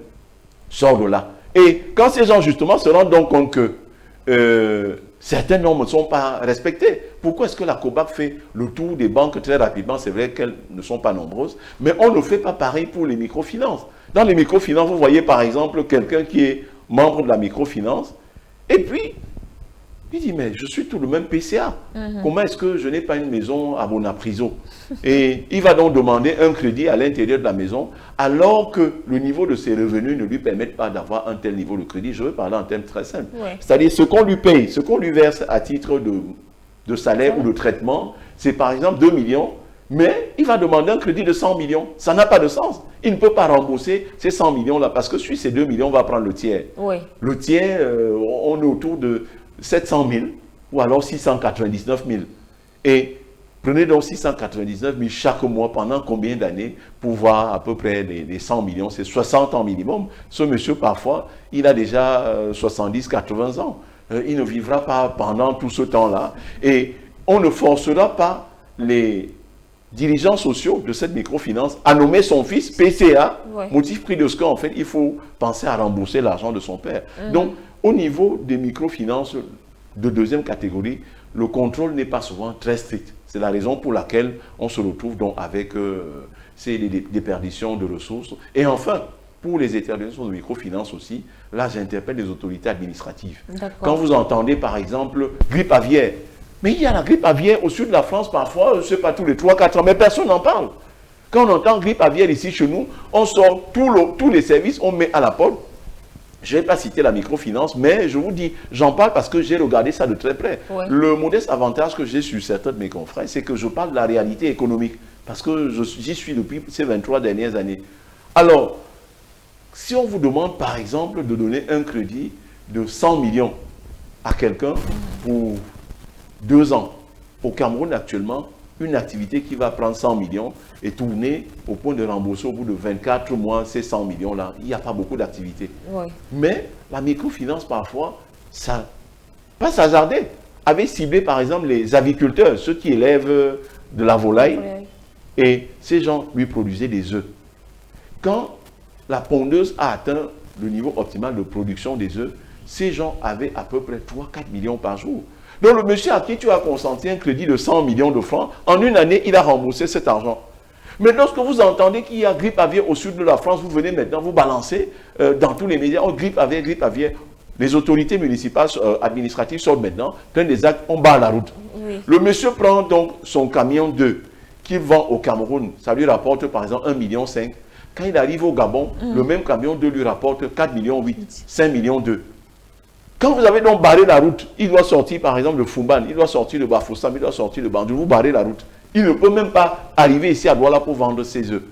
sort de là. Et quand ces gens, justement, se rendent donc compte que certaines normes ne sont pas respectées, pourquoi est-ce que la COBAP fait le tour des banques très rapidement? C'est vrai qu'elles ne sont pas nombreuses, mais on ne fait pas pareil pour les microfinances. Dans les microfinances, vous voyez par exemple quelqu'un qui est membre de la microfinance, et puis, il dit, mais je suis tout le même PCA. Comment est-ce que je n'ai pas une maison à Bonapriso? Et il va donc demander un crédit à l'intérieur de la maison, alors que le niveau de ses revenus ne lui permet pas d'avoir un tel niveau de crédit. Je veux parler en termes très simples. C'est-à-dire, ce qu'on lui paye, ce qu'on lui verse à titre de salaire ou de traitement, c'est par exemple 2 millions, mais il va demander un crédit de 100 millions. Ça n'a pas de sens. Il ne peut pas rembourser ces 100 millions-là, parce que sur ces 2 millions, on va prendre le tiers. Le tiers, on est autour de 700 000 ou alors 699 000. Et prenez donc 699 000 chaque mois pendant combien d'années pour voir à peu près les 100 millions, c'est 60 ans minimum. Ce monsieur, parfois, il a déjà 70, 80 ans. Il ne vivra pas pendant tout ce temps-là. Et on ne forcera pas les dirigeants sociaux de cette microfinance à nommer son fils PCA, motif pris de ce qu'en fait, il faut penser à rembourser l'argent de son père. Donc, au niveau des microfinances de deuxième catégorie, le contrôle n'est pas souvent très strict. C'est la raison pour laquelle on se retrouve donc avec ces déperditions de ressources. Et enfin, pour les établissements de microfinance aussi, là j'interpelle les autorités administratives. Quand vous entendez par exemple grippe aviaire, mais il y a la grippe aviaire au sud de la France parfois, je ne sais pas, tous les 3-4 ans, mais personne n'en parle. Quand on entend grippe aviaire ici chez nous, on sort tous les services, on met à la porte. Je ne vais pas citer la microfinance, mais je vous dis, j'en parle parce que j'ai regardé ça de très près. Le modeste avantage que j'ai sur certains de mes confrères, c'est que je parle de la réalité économique, parce que j'y suis depuis ces 23 dernières années. Alors, si on vous demande par exemple de donner un crédit de 100 millions à quelqu'un pour 2 ans, au Cameroun actuellement, une activité qui va prendre 100 millions et tourner au point de rembourser au bout de 24 mois ces 100 millions-là. Il n'y a pas beaucoup d'activités. Mais la microfinance, parfois, ça pas s'hasarder. Avait ciblé, par exemple, les aviculteurs, ceux qui élèvent de la volaille, et ces gens lui produisaient des œufs. Quand la pondeuse a atteint le niveau optimal de production des œufs, ces gens avaient à peu près 3-4 millions par jour. Donc, le monsieur à qui tu as consenti un crédit de 100 millions de francs, en une année, il a remboursé cet argent. Mais lorsque vous entendez qu'il y a grippe aviaire au sud de la France, vous venez maintenant vous balancer dans tous les médias, oh, grippe aviaire. Les autorités municipales, administratives sortent maintenant, prennent des actes, on barre la route. Le monsieur prend donc son camion d'œufs qu'il vend au Cameroun, ça lui rapporte par exemple 1,5 million. Quand il arrive au Gabon, le même camion 2 lui rapporte 4 millions 8, 5 millions 2. Quand vous avez donc barré la route, il doit sortir par exemple de Fumban, il doit sortir de Bafoussam, il doit sortir de Bandung, vous barrez la route. Il ne peut même pas arriver ici à Douala pour vendre ses œufs.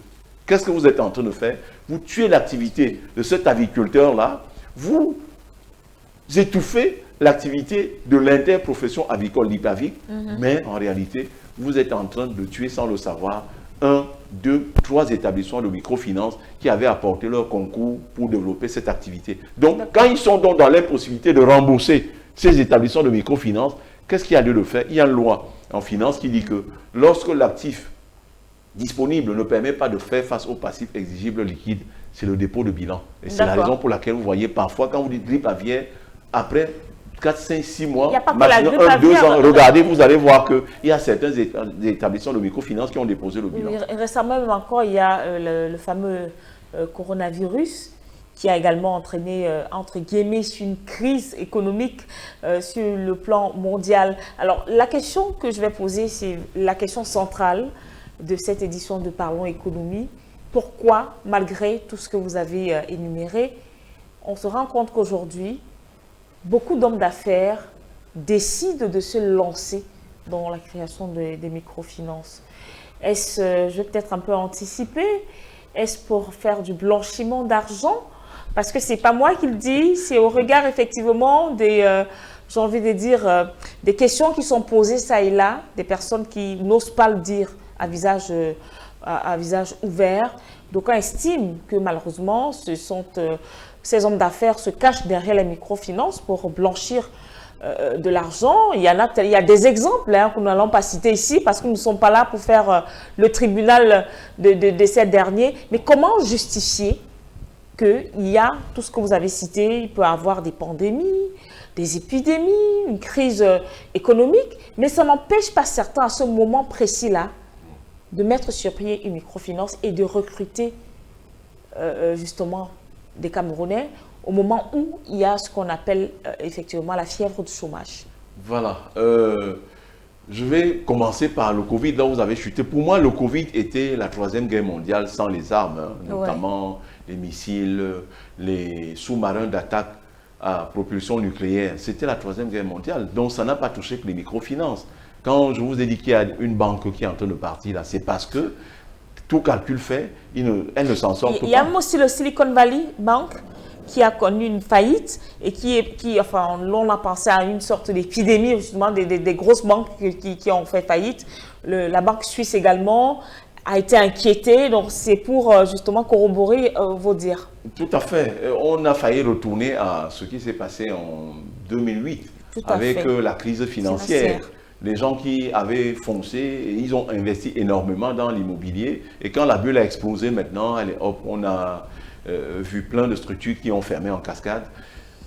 Qu'est-ce que vous êtes en train de faire? Vous tuez l'activité de cet aviculteur-là, vous étouffez l'activité de l'interprofession avicole, l'IPAVIC, mais en réalité, vous êtes en train de tuer sans le savoir 1, 2, 3 établissements de microfinance qui avaient apporté leur concours pour développer cette activité. Donc, quand ils sont donc dans l'impossibilité de rembourser ces établissements de microfinance, qu'est-ce qu'il y a lieu de faire? Il y a une loi en finance qui dit que lorsque l'actif disponible ne permet pas de faire face au passif exigible liquide, c'est le dépôt de bilan. Et c'est la raison pour laquelle vous voyez parfois, quand vous dites grippe aviaire, après 4, 5, 6 mois, maximum 1, 2 ans, regardez, vous allez voir qu'il y a certains établissements de microfinance qui ont déposé le bilan. Récemment même encore, il y a le fameux coronavirus qui a également entraîné, entre guillemets, une crise économique sur le plan mondial. Alors, la question que je vais poser, c'est la question centrale de cette édition de Parlons Économie. Pourquoi, malgré tout ce que vous avez énuméré, on se rend compte qu'aujourd'hui, beaucoup d'hommes d'affaires décident de se lancer dans la création des microfinances? Est-ce, je vais peut-être un peu anticiper, est-ce pour faire du blanchiment d'argent? Parce que ce n'est pas moi qui le dis, c'est au regard effectivement des, j'ai envie de dire, des questions qui sont posées ça et là, des personnes qui n'osent pas le dire à visage ouvert. Donc on estime que malheureusement, ces hommes d'affaires se cachent derrière les microfinances pour blanchir de l'argent. Il y a des exemples que nous n'allons pas citer ici parce que nous ne sommes pas là pour faire le tribunal de ces derniers. Mais comment justifier qu'il y a tout ce que vous avez cité? Il peut y avoir des pandémies, des épidémies, une crise économique, mais ça n'empêche pas certains à ce moment précis-là de mettre sur pied une microfinance et de recruter justement des Camerounais au moment où il y a ce qu'on appelle effectivement la fièvre du chômage. Voilà. Je vais commencer par le Covid, là où vous avez chuté. Pour moi, le Covid était la 3e guerre mondiale sans les armes, notamment les missiles, les sous-marins d'attaque à propulsion nucléaire. C'était la 3e guerre mondiale. Donc, ça n'a pas touché que les microfinances. Quand je vous ai dit qu'il y a une banque qui est en train de partir, là, c'est parce que tout calcul fait, elle ne s'en sort pas. Il y a aussi le Silicon Valley Bank qui a connu une faillite et enfin, on a pensé à une sorte d'épidémie, justement, des grosses banques qui ont fait faillite. La banque suisse également a été inquiétée, donc c'est pour justement corroborer vos dires. Tout à fait. On a failli retourner à ce qui s'est passé en 2008 avec la crise financière. Les gens qui avaient foncé, ils ont investi énormément dans l'immobilier. Et quand la bulle a explosé maintenant, on a vu plein de structures qui ont fermé en cascade.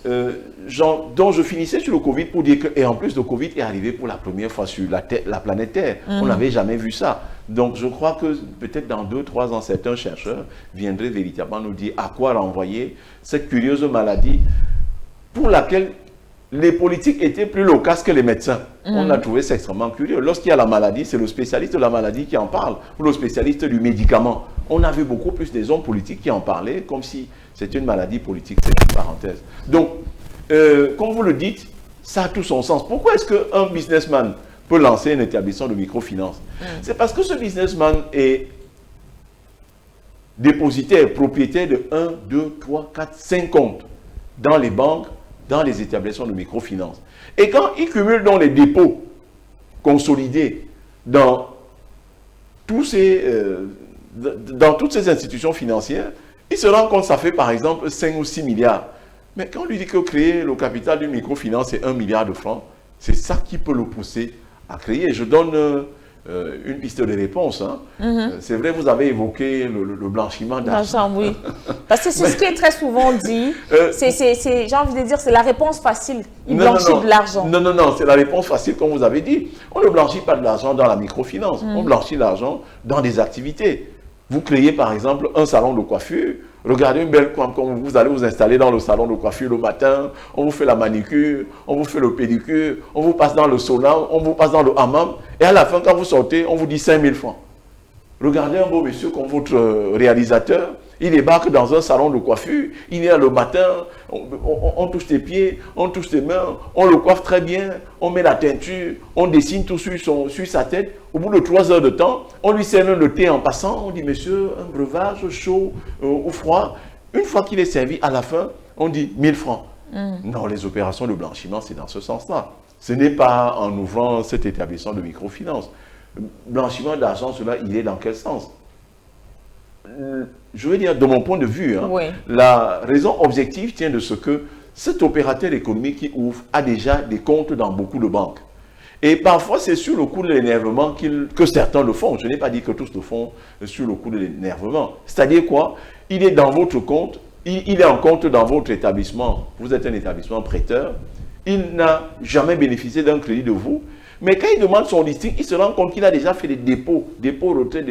Donc je finissais sur le Covid pour dire que, et en plus le Covid est arrivé pour la première fois sur la planète Terre. On n'avait jamais vu ça. Donc je crois que peut-être dans 2-3 ans, certains chercheurs viendraient véritablement nous dire à quoi renvoyer cette curieuse maladie pour laquelle les politiques étaient plus loquaces que les médecins. On a trouvé ça extrêmement curieux. Lorsqu'il y a la maladie, c'est le spécialiste de la maladie qui en parle, ou le spécialiste du médicament. On a vu beaucoup plus des hommes politiques qui en parlaient, comme si c'était une maladie politique, c'est une parenthèse. Donc, comme vous le dites, ça a tout son sens. Pourquoi est-ce qu'un businessman peut lancer un établissement de microfinance? C'est parce que ce businessman est dépositaire, propriétaire de 1, 2, 3, 4, 5 comptes dans les banques, dans les établissements de microfinance. Et quand il cumule dans les dépôts consolidés dans toutes ces institutions financières, il se rend compte que ça fait par exemple 5 ou 6 milliards. Mais quand on lui dit que créer le capital d'une microfinance, c'est 1 milliard de francs, c'est ça qui peut le pousser à créer. Je donne une piste de réponse. C'est vrai, vous avez évoqué le blanchiment d'argent. Oui. Parce que c'est ce qui est très souvent dit. J'ai envie de dire, c'est la réponse facile. Il blanchit de l'argent. Non, c'est la réponse facile, comme vous avez dit. On ne blanchit pas de l'argent dans la microfinance. On blanchit l'argent dans des activités. Vous créez par exemple un salon de coiffure. Regardez une belle coiffe, quand vous allez vous installer dans le salon de coiffure le matin, on vous fait la manicure, on vous fait le pédicure, on vous passe dans le sauna, on vous passe dans le hammam, et à la fin, quand vous sortez, on vous dit 5 000 francs. Regardez un beau monsieur comme votre réalisateur, Il débarque dans un salon de coiffure, il est là le matin, on touche tes pieds, on touche tes mains, on le coiffe très bien, on met la teinture, on dessine tout sur sa tête. Au bout de 3 heures de temps, on lui sert même le thé en passant, on dit, monsieur, un breuvage chaud ou froid. Une fois qu'il est servi, à la fin, on dit 1000 francs. Non, les opérations de blanchiment, c'est dans ce sens-là. Ce n'est pas en ouvrant cet établissement de microfinance. Blanchiment d'argent, cela, il est dans quel sens? Je veux dire, de mon point de vue, hein, Oui. la raison objective tient de ce que cet opérateur économique qui ouvre a déjà des comptes dans beaucoup de banques. Et parfois, c'est sur le coup de l'énervement que certains le font. Je n'ai pas dit que tous le font sur le coup de l'énervement. C'est-à-dire quoi? Il est dans votre compte, il est en compte dans votre établissement. Vous êtes un établissement prêteur. Il n'a jamais bénéficié d'un crédit de vous. Mais quand il demande son listing, il se rend compte qu'il a déjà fait des dépôts, retrait.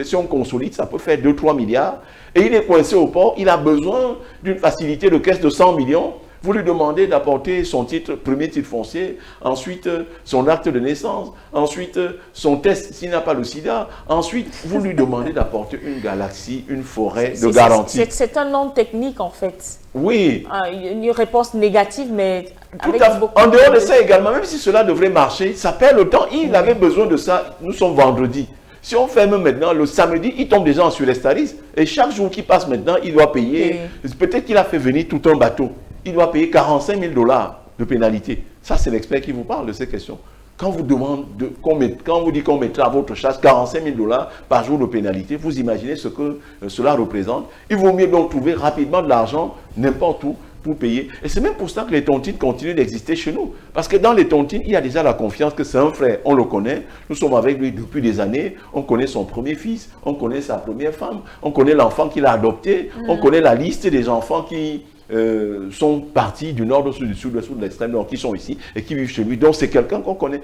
Si on consolide, ça peut faire 2-3 milliards. Et il est coincé au port, il a besoin d'une facilité de caisse de 100 millions. Vous lui demandez d'apporter son premier titre foncier, ensuite son acte de naissance, ensuite son test s'il n'a pas le sida, ensuite vous lui demandez d'apporter une galaxie, une forêt de garantie. C'est un nom technique en fait. Oui. Une réponse négative, mais avec beaucoup en dehors de ça également, même si cela devrait marcher, ça perd le temps. Il avait besoin de ça. Nous sommes vendredi. Si on ferme maintenant, le samedi, il tombe déjà en surestaris. Et chaque jour qui passe maintenant, il doit payer. Peut-être qu'il a fait venir tout un bateau. Il doit payer 45 000 $ de pénalité. Ça, c'est l'expert qui vous parle de ces questions. Quand vous dit qu'on mettra à votre charge 45 000 $ par jour de pénalité, vous imaginez ce que cela représente. Il vaut mieux donc trouver rapidement de l'argent n'importe où pour payer. Et c'est même pour ça que les tontines continuent d'exister chez nous. Parce que dans les tontines, il y a déjà la confiance que c'est un frère. On le connaît. Nous sommes avec lui depuis des années. On connaît son premier fils. On connaît sa première femme. On connaît l'enfant qu'il a adopté. On connaît la liste des enfants qui sont partis du nord, du sud, de l'extrême nord, qui sont ici et qui vivent chez lui. Donc c'est quelqu'un qu'on connaît.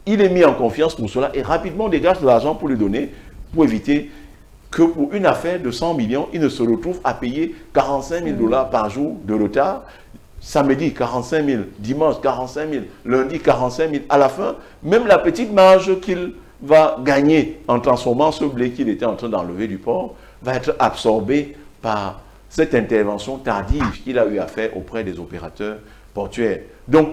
Il est mis en confiance pour cela et rapidement on dégage de l'argent pour lui donner, pour éviter que pour une affaire de 100 millions, il ne se retrouve à payer 45 000 $ par jour de retard. Samedi, 45 000, dimanche, 45 000, lundi, 45 000. À la fin, même la petite marge qu'il va gagner en transformant ce blé qu'il était en train d'enlever du port va être absorbée par cette intervention tardive qu'il a eu à faire auprès des opérateurs portuaires. Donc,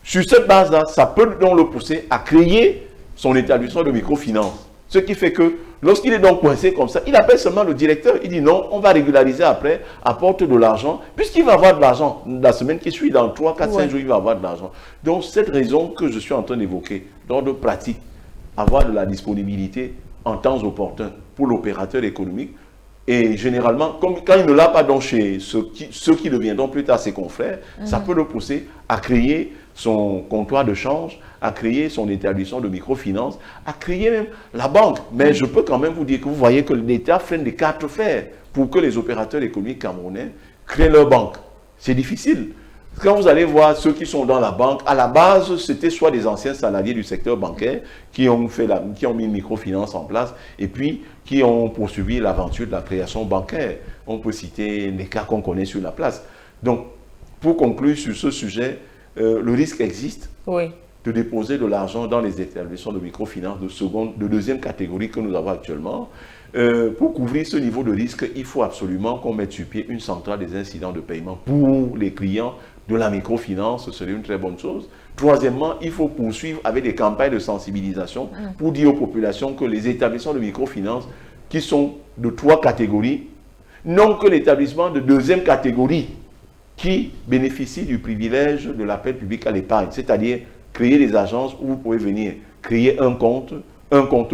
sur cette base-là, ça peut donc le pousser à créer son établissement de microfinance. Ce qui fait que, lorsqu'il est donc coincé comme ça, il appelle seulement le directeur. Il dit non, on va régulariser après, apporte de l'argent, puisqu'il va avoir de l'argent. La semaine qui suit, dans 3, 4, 5 jours, il va avoir de l'argent. Donc, cette raison que je suis en train d'évoquer, d'ordre pratique, avoir de la disponibilité en temps opportun pour l'opérateur économique, et généralement, quand il ne l'a pas donc chez ceux qui deviendront plus tard ses confrères, ça peut le pousser à créer son comptoir de change, à créer son établissement de microfinance, à créer même la banque. Mais je peux quand même vous dire que vous voyez que l'État freine des 4 fers pour que les opérateurs économiques camerounais créent leur banque. C'est difficile. Quand vous allez voir ceux qui sont dans la banque, à la base, c'était soit des anciens salariés du secteur bancaire qui ont mis une microfinance en place et puis qui ont poursuivi l'aventure de la création bancaire. On peut citer les cas qu'on connaît sur la place. Donc, pour conclure sur ce sujet, le risque existe de déposer de l'argent dans les établissements de microfinance de deuxième catégorie que nous avons actuellement. Pour couvrir ce niveau de risque, il faut absolument qu'on mette sur pied une centrale des incidents de paiement pour les clients de la microfinance. Ce serait une très bonne chose. Troisièmement, il faut poursuivre avec des campagnes de sensibilisation pour dire aux populations que les établissements de microfinance qui sont de 3 catégories n'ont que l'établissement de deuxième catégorie qui bénéficie du privilège de l'appel public à l'épargne, c'est-à-dire créer des agences où vous pouvez venir créer un compte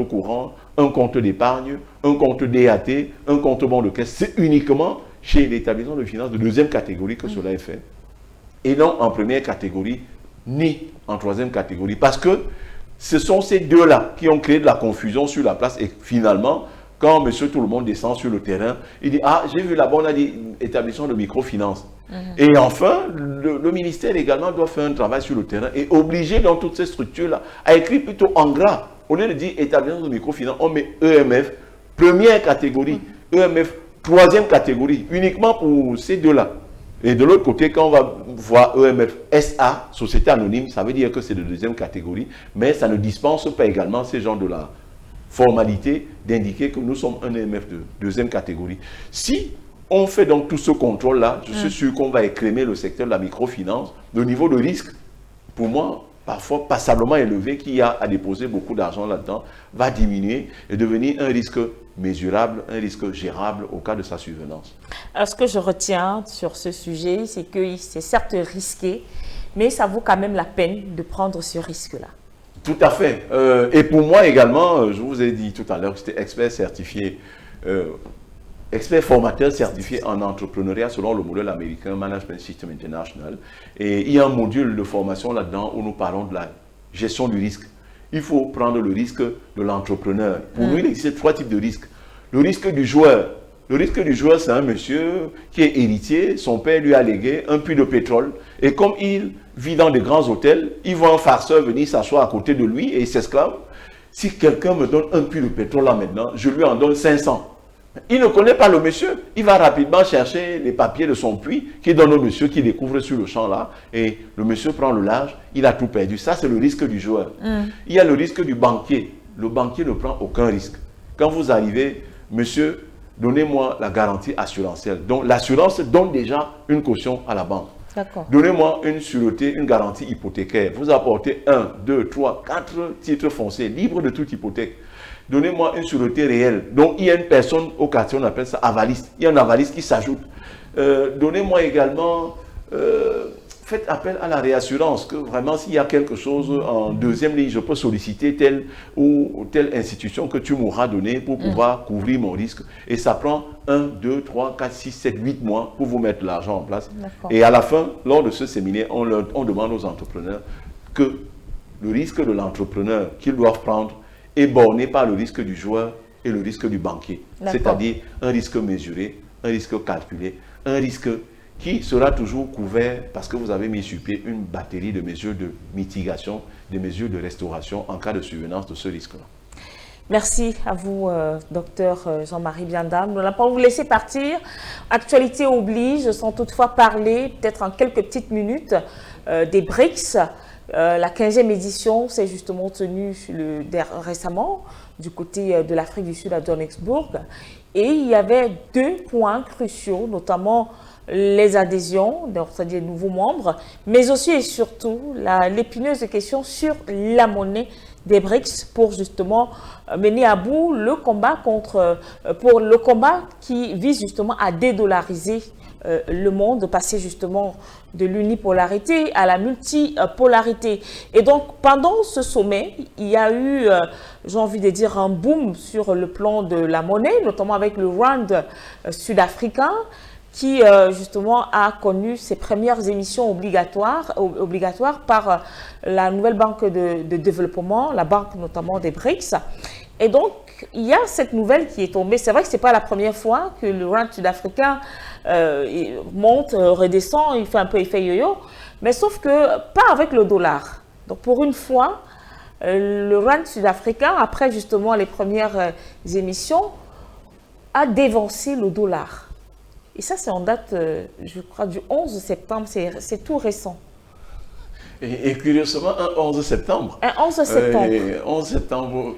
courant, un compte d'épargne, un compte DAT, un compte bon de caisse. C'est uniquement chez l'établissement de finance de deuxième catégorie que cela est fait. Et non en première catégorie, ni en troisième catégorie. Parce que ce sont ces deux-là qui ont créé de la confusion sur la place. Et finalement, quand monsieur tout le monde descend sur le terrain, il dit « Ah, j'ai vu là-bas, on a dit établissement de microfinance. Et enfin, le ministère également doit faire un travail sur le terrain et obliger dans toutes ces structures-là à écrire plutôt en gras. Au lieu de dire établissement de microfinance, on met EMF, première catégorie, EMF, troisième catégorie, uniquement pour ces deux-là. Et de l'autre côté, quand on va voir EMF SA, Société Anonyme, ça veut dire que c'est de deuxième catégorie, mais ça ne dispense pas également ces gens de la formalité d'indiquer que nous sommes un EMF de deuxième catégorie. Si on fait donc tout ce contrôle-là, je suis sûr qu'on va écrémer le secteur de la microfinance. Le niveau de risque, pour moi, parfois passablement élevé, qui a à déposer beaucoup d'argent là-dedans, va diminuer et devenir un risque mesurable, un risque gérable au cas de sa survenance. Alors, ce que je retiens sur ce sujet, c'est que c'est certes risqué, mais ça vaut quand même la peine de prendre ce risque-là. Tout à fait. Et pour moi également, je vous ai dit tout à l'heure que j'étais expert certifié, expert formateur certifié en entrepreneuriat selon le modèle américain Management System International. Et il y a un module de formation là-dedans où nous parlons de la gestion du risque. Il faut prendre le risque de l'entrepreneur. Pour nous, il existe 3 types de risques. Le risque du joueur. Le risque du joueur, c'est un monsieur qui est héritier. Son père lui a légué un puits de pétrole. Et comme il vit dans de grands hôtels, il voit un farceur venir s'asseoir à côté de lui et il s'exclame, si quelqu'un me donne un puits de pétrole là maintenant, je lui en donne 500. Il ne connaît pas le monsieur. Il va rapidement chercher les papiers de son puits qui donne au monsieur qui découvre sur le champ là. Et le monsieur prend le large, il a tout perdu. Ça, c'est le risque du joueur. Il y a le risque du banquier. Le banquier ne prend aucun risque. Quand vous arrivez, monsieur, donnez-moi la garantie assurantielle. Donc, l'assurance donne déjà une caution à la banque. Donnez-moi une sûreté, une garantie hypothécaire. Vous apportez 1, 2, 3, 4 titres fonciers libres de toute hypothèque. Donnez-moi une sûreté réelle. Donc, il y a une personne au quartier, on appelle ça avaliste. Il y a un avaliste qui s'ajoute. Donnez-moi également, faites appel à la réassurance, que vraiment, s'il y a quelque chose en deuxième ligne, je peux solliciter telle ou telle institution que tu m'auras donné pour pouvoir couvrir mon risque. Et ça prend 1, 2, 3, 4, 6, 7, 8 mois pour vous mettre l'argent en place. Et à la fin, lors de ce séminaire, on demande aux entrepreneurs que le risque de l'entrepreneur qu'ils doivent prendre est borné par le risque du joueur et le risque du banquier. C'est-à-dire un risque mesuré, un risque calculé, un risque qui sera toujours couvert parce que vous avez mis sur pied une batterie de mesures de mitigation, des mesures de restauration en cas de survenance de ce risque-là. Merci à vous, docteur Jean-Marie Biandam. Nous n'allons pas vous laisser partir. Actualité oblige, sans toutefois parler, peut-être en quelques petites minutes, des BRICS. La 15e édition s'est justement tenue récemment du côté de l'Afrique du Sud à Johannesburg. Et il y avait 2 points cruciaux, notamment les adhésions, c'est-à-dire les nouveaux membres, mais aussi et surtout l'épineuse question sur la monnaie des BRICS pour justement mener à bout le combat qui vise justement à dédollariser le monde, passer justement de l'unipolarité à la multipolarité. Et donc, pendant ce sommet, il y a eu, j'ai envie de dire, un boom sur le plan de la monnaie, notamment avec le rand sud-africain, qui justement a connu ses premières émissions obligatoires par la nouvelle banque de développement, la banque notamment des BRICS. Et donc, il y a cette nouvelle qui est tombée. C'est vrai que ce n'est pas la première fois que le rand sud-africain monte, redescend, il fait un peu effet yo-yo, mais sauf que pas avec le dollar. Donc, pour une fois, le rand sud-africain, après justement les premières émissions, a dévancé le dollar. Et ça, c'est en date, je crois, du 11 septembre, c'est tout récent. Et curieusement, un 11 septembre. Un 11 septembre. 11 septembre,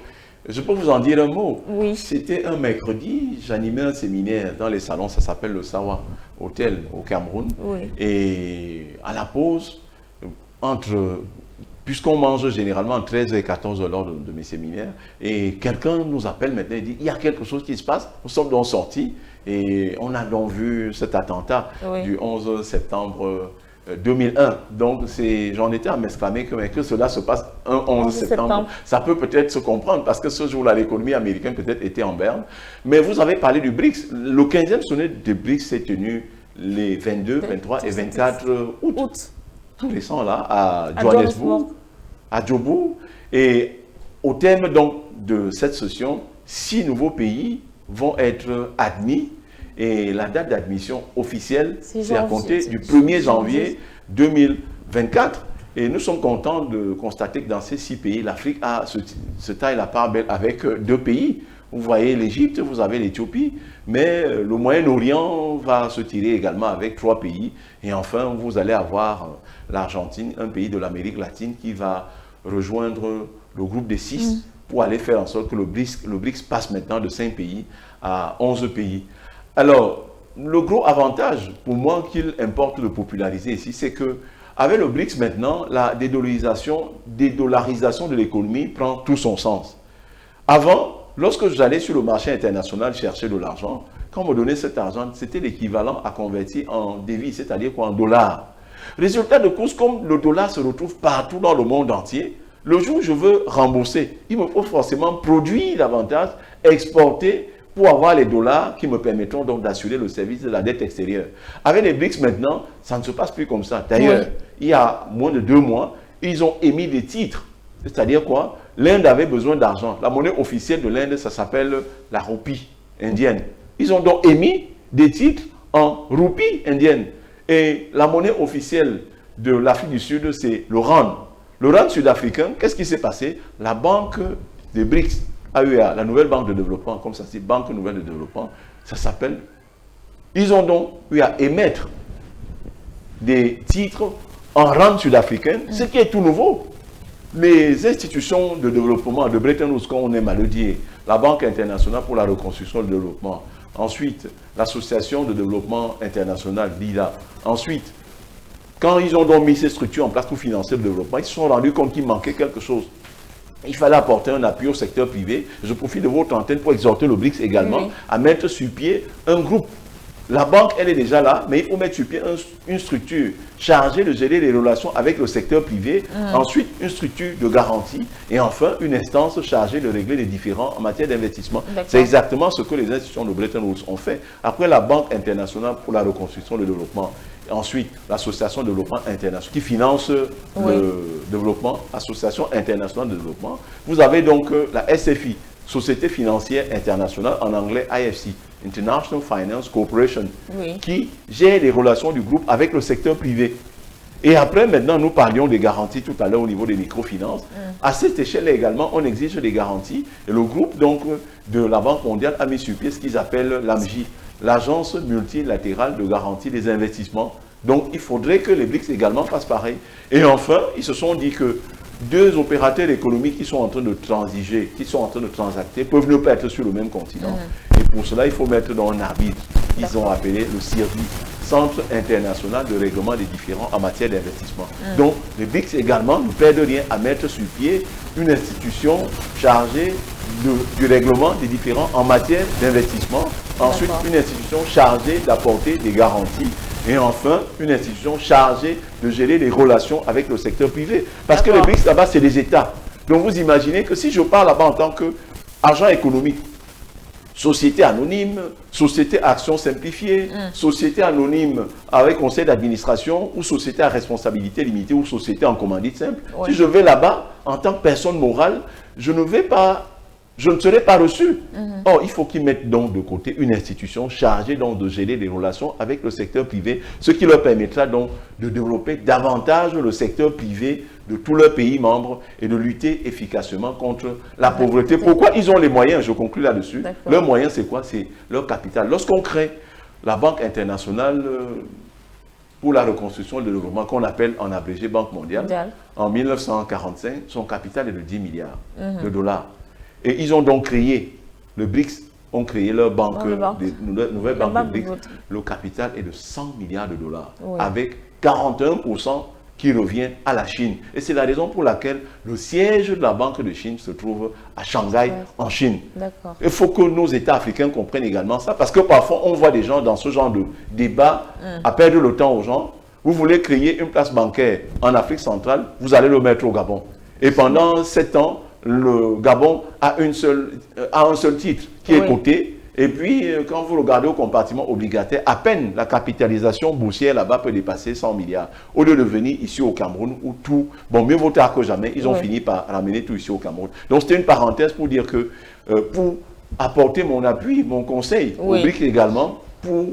je peux vous en dire un mot. Oui. C'était un mercredi, j'animais un séminaire dans les salons, ça s'appelle le Sawa Hotel au Cameroun. Oui. Et à la pause, puisqu'on mange généralement entre 13 et 14 heures lors de mes séminaires, et quelqu'un nous appelle maintenant et dit, il y a quelque chose qui se passe, nous sommes donc sortis, et on a donc vu cet attentat du 11 septembre 2001. Donc, j'en étais à m'exclamer que cela se passe un 11 septembre. Ça peut peut-être se comprendre, parce que ce jour-là, l'économie américaine peut-être était en berne. Mais vous avez parlé du BRICS. Le 15e sommet de BRICS s'est tenu les 22, 23 et 24 août. Tout récent là, à Johannesburg, à Joburg. Et au terme donc de cette session, 6 nouveaux pays vont être admis. Et la date d'admission officielle, c'est à compter du 1er janvier 2024. Et nous sommes contents de constater que dans ces 6 pays, l'Afrique se taille la part belle avec 2 pays. Vous voyez l'Égypte, vous avez l'Éthiopie, mais le Moyen-Orient va se tirer également avec 3 pays. Et enfin, vous allez avoir l'Argentine, un pays de l'Amérique latine qui va rejoindre le groupe des 6 pour aller faire en sorte que le BRICS passe maintenant de 5 pays à 11 pays. Alors, le gros avantage pour moi qu'il importe de populariser ici, c'est que avec le BRICS maintenant, la dédollarisation de l'économie prend tout son sens. Avant, lorsque j'allais sur le marché international chercher de l'argent, quand on me donnait cet argent, c'était l'équivalent à convertir en devises, c'est-à-dire quoi, en dollars. Résultat de course, comme le dollar se retrouve partout dans le monde entier, le jour où je veux rembourser, il me faut forcément produire davantage, exporter pour avoir les dollars qui me permettront donc d'assurer le service de la dette extérieure. Avec les BRICS maintenant, ça ne se passe plus comme ça. D'ailleurs, il y a moins de 2 mois, ils ont émis des titres. C'est-à-dire quoi? L'Inde avait besoin d'argent. La monnaie officielle de l'Inde, ça s'appelle la roupie indienne. Ils ont donc émis des titres en roupie indienne. Et la monnaie officielle de l'Afrique du Sud, c'est le rand. Le rand sud-africain, qu'est-ce qui s'est passé? La banque des BRICS, AEA, la nouvelle banque de développement, comme ça c'est Banque Nouvelle de Développement, ça s'appelle. Ils ont donc eu à émettre des titres en rand sud-africain, ce qui est tout nouveau. Les institutions de développement de Bretton Woods, comme on aime à le dire, la Banque internationale pour la reconstruction et le développement, ensuite l'Association de développement international, l'IDA, ensuite, quand ils ont donc mis ces structures en place pour financer le développement, ils se sont rendus compte qu'il manquait quelque chose. Il fallait apporter un appui au secteur privé. Je profite de votre antenne pour exhorter le BRICS également à mettre sur pied un groupe. La banque, elle est déjà là, mais il faut mettre sur pied une structure chargée de gérer les relations avec le secteur privé, ensuite une structure de garantie, et enfin une instance chargée de régler les différends en matière d'investissement. C'est exactement ce que les institutions de Bretton Woods ont fait. Après la Banque internationale pour la reconstruction et le développement, et ensuite l'Association de développement international qui finance le développement, Association internationale de développement. Vous avez donc la SFI, Société financière internationale, en anglais IFC, International Finance Corporation, qui gère les relations du groupe avec le secteur privé. Et après, maintenant, nous parlions des garanties tout à l'heure au niveau des microfinances. À cette échelle également, on exige des garanties. Et le groupe donc, de la Banque mondiale a mis sur pied ce qu'ils appellent l'AMJ, l'Agence multilatérale de garantie des investissements. Donc, il faudrait que les BRICS également fassent pareil. Et enfin, ils se sont dit que 2 opérateurs économiques qui sont en train de transiger, qui sont en train de transacter, peuvent ne pas être sur le même continent. Et pour cela, il faut mettre dans un arbitre. Ils ont appelé le CIRDI, Centre international de règlement des différends en matière d'investissement. Donc, les BRICS également ne perdent rien à mettre sur pied une institution chargée du règlement des différends en matière d'investissement. Ensuite, une institution chargée d'apporter des garanties. Et enfin, une institution chargée de gérer les relations avec le secteur privé. Parce que les BRICS, là-bas, c'est des États. Donc, vous imaginez que si je parle là-bas en tant qu'agent économique, société anonyme, société à action simplifiée, société anonyme avec conseil d'administration, ou société à responsabilité limitée, ou société en commandite simple, si je vais là-bas, en tant que personne morale, je ne serai pas reçu. Or, il faut qu'ils mettent donc de côté une institution chargée donc de gérer les relations avec le secteur privé, ce qui leur permettra donc de développer davantage le secteur privé de tous leurs pays membres et de lutter efficacement contre la pauvreté. Pourquoi ils ont les moyens? Je conclue là-dessus. Leur moyen, c'est quoi? C'est leur capital. Lorsqu'on crée la Banque internationale pour la reconstruction et le développement, qu'on appelle en abrégé Banque mondiale, en 1945, son capital est de 10 milliards de dollars. Et ils ont donc créé, le BRICS ont créé leur banque, nouvelle banque de BRICS. Le capital est de 100 milliards de dollars, avec 41% qui revient à la Chine. Et c'est la raison pour laquelle le siège de la Banque de Chine se trouve à Shanghai, en Chine. Il faut que nos États africains comprennent également ça, parce que parfois on voit des gens dans ce genre de débat à perdre le temps aux gens. Vous voulez créer une place bancaire en Afrique centrale, vous allez le mettre au Gabon. Et pendant 7 ans, le Gabon a un seul titre qui est coté. Et puis, quand vous regardez au compartiment obligataire, à peine la capitalisation boursière là-bas peut dépasser 100 milliards. Au lieu de venir ici au Cameroun, où tout, bon, mieux vaut tard que jamais, ils ont fini par ramener tout ici au Cameroun. Donc, c'était une parenthèse pour dire que, pour apporter mon appui, mon conseil, au BRICS également, pour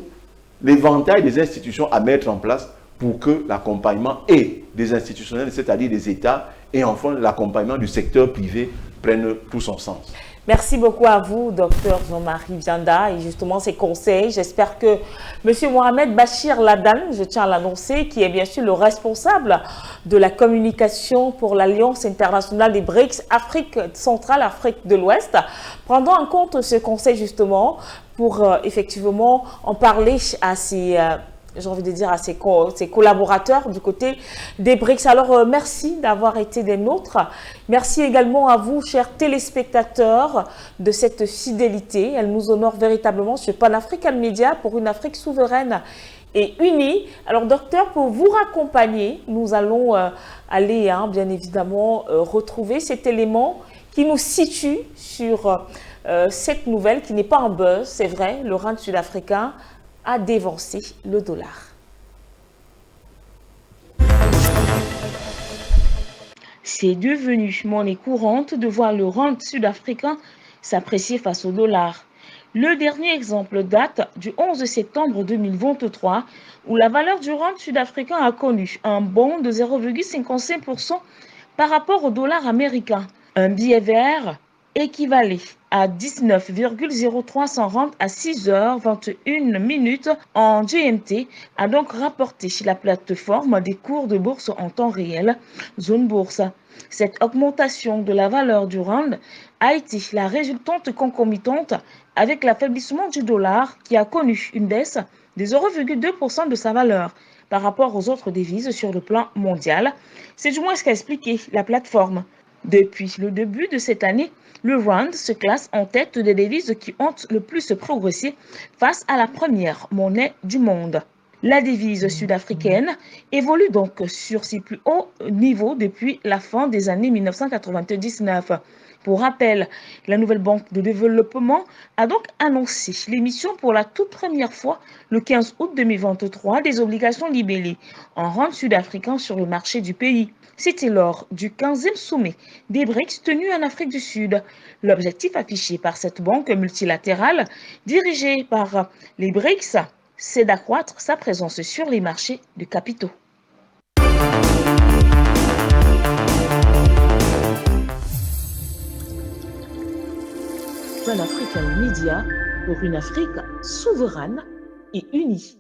l'éventail des institutions à mettre en place pour que l'accompagnement et des institutionnels, c'est-à-dire des États, et enfin l'accompagnement du secteur privé prenne tout son sens. Merci beaucoup à vous, docteur Jean-Marie Bianda, et justement ces conseils. J'espère que M. Mohamed Bachir Ladan, je tiens à l'annoncer, qui est bien sûr le responsable de la communication pour l'Alliance internationale des BRICS, Afrique centrale, Afrique de l'Ouest, prendra en compte ce conseil justement pour effectivement en parler à ces j'ai envie de dire à ses collaborateurs du côté des BRICS. Alors, merci d'avoir été des nôtres. Merci également à vous, chers téléspectateurs, de cette fidélité. Elle nous honore véritablement sur Pan-African Media pour une Afrique souveraine et unie. Alors, docteur, pour vous raccompagner, nous allons aller, bien évidemment, retrouver cet élément qui nous situe sur cette nouvelle qui n'est pas un buzz, c'est vrai, le rand sud-africain a dévancé le dollar. C'est devenu monnaie courante de voir le rand sud-africain s'apprécier face au dollar. Le dernier exemple date du 11 septembre 2023 où la valeur du rand sud-africain a connu un bond de 0,55% par rapport au dollar américain. Un billet vert équivalait à 19,0300 rand à 6h21 en GMT, a donc rapporté la plateforme des cours de bourse en temps réel, Zone Bourse. Cette augmentation de la valeur du rand a été la résultante concomitante avec l'affaiblissement du dollar qui a connu une baisse de 0,2% de sa valeur par rapport aux autres devises sur le plan mondial. C'est du moins ce qu'a expliqué la plateforme. Depuis le début de cette année, le rand se classe en tête des devises qui ont le plus progressé face à la première monnaie du monde. La devise sud-africaine évolue donc sur ses plus hauts niveaux depuis la fin des années 1999. Pour rappel, la nouvelle banque de développement a donc annoncé l'émission pour la toute première fois le 15 août 2023 des obligations libellées en rand sud-africain sur le marché du pays. C'était lors du 15e sommet des BRICS tenu en Afrique du Sud. L'objectif affiché par cette banque multilatérale, dirigée par les BRICS, c'est d'accroître sa présence sur les marchés de capitaux. Pan-African Media pour une Afrique souveraine et unie.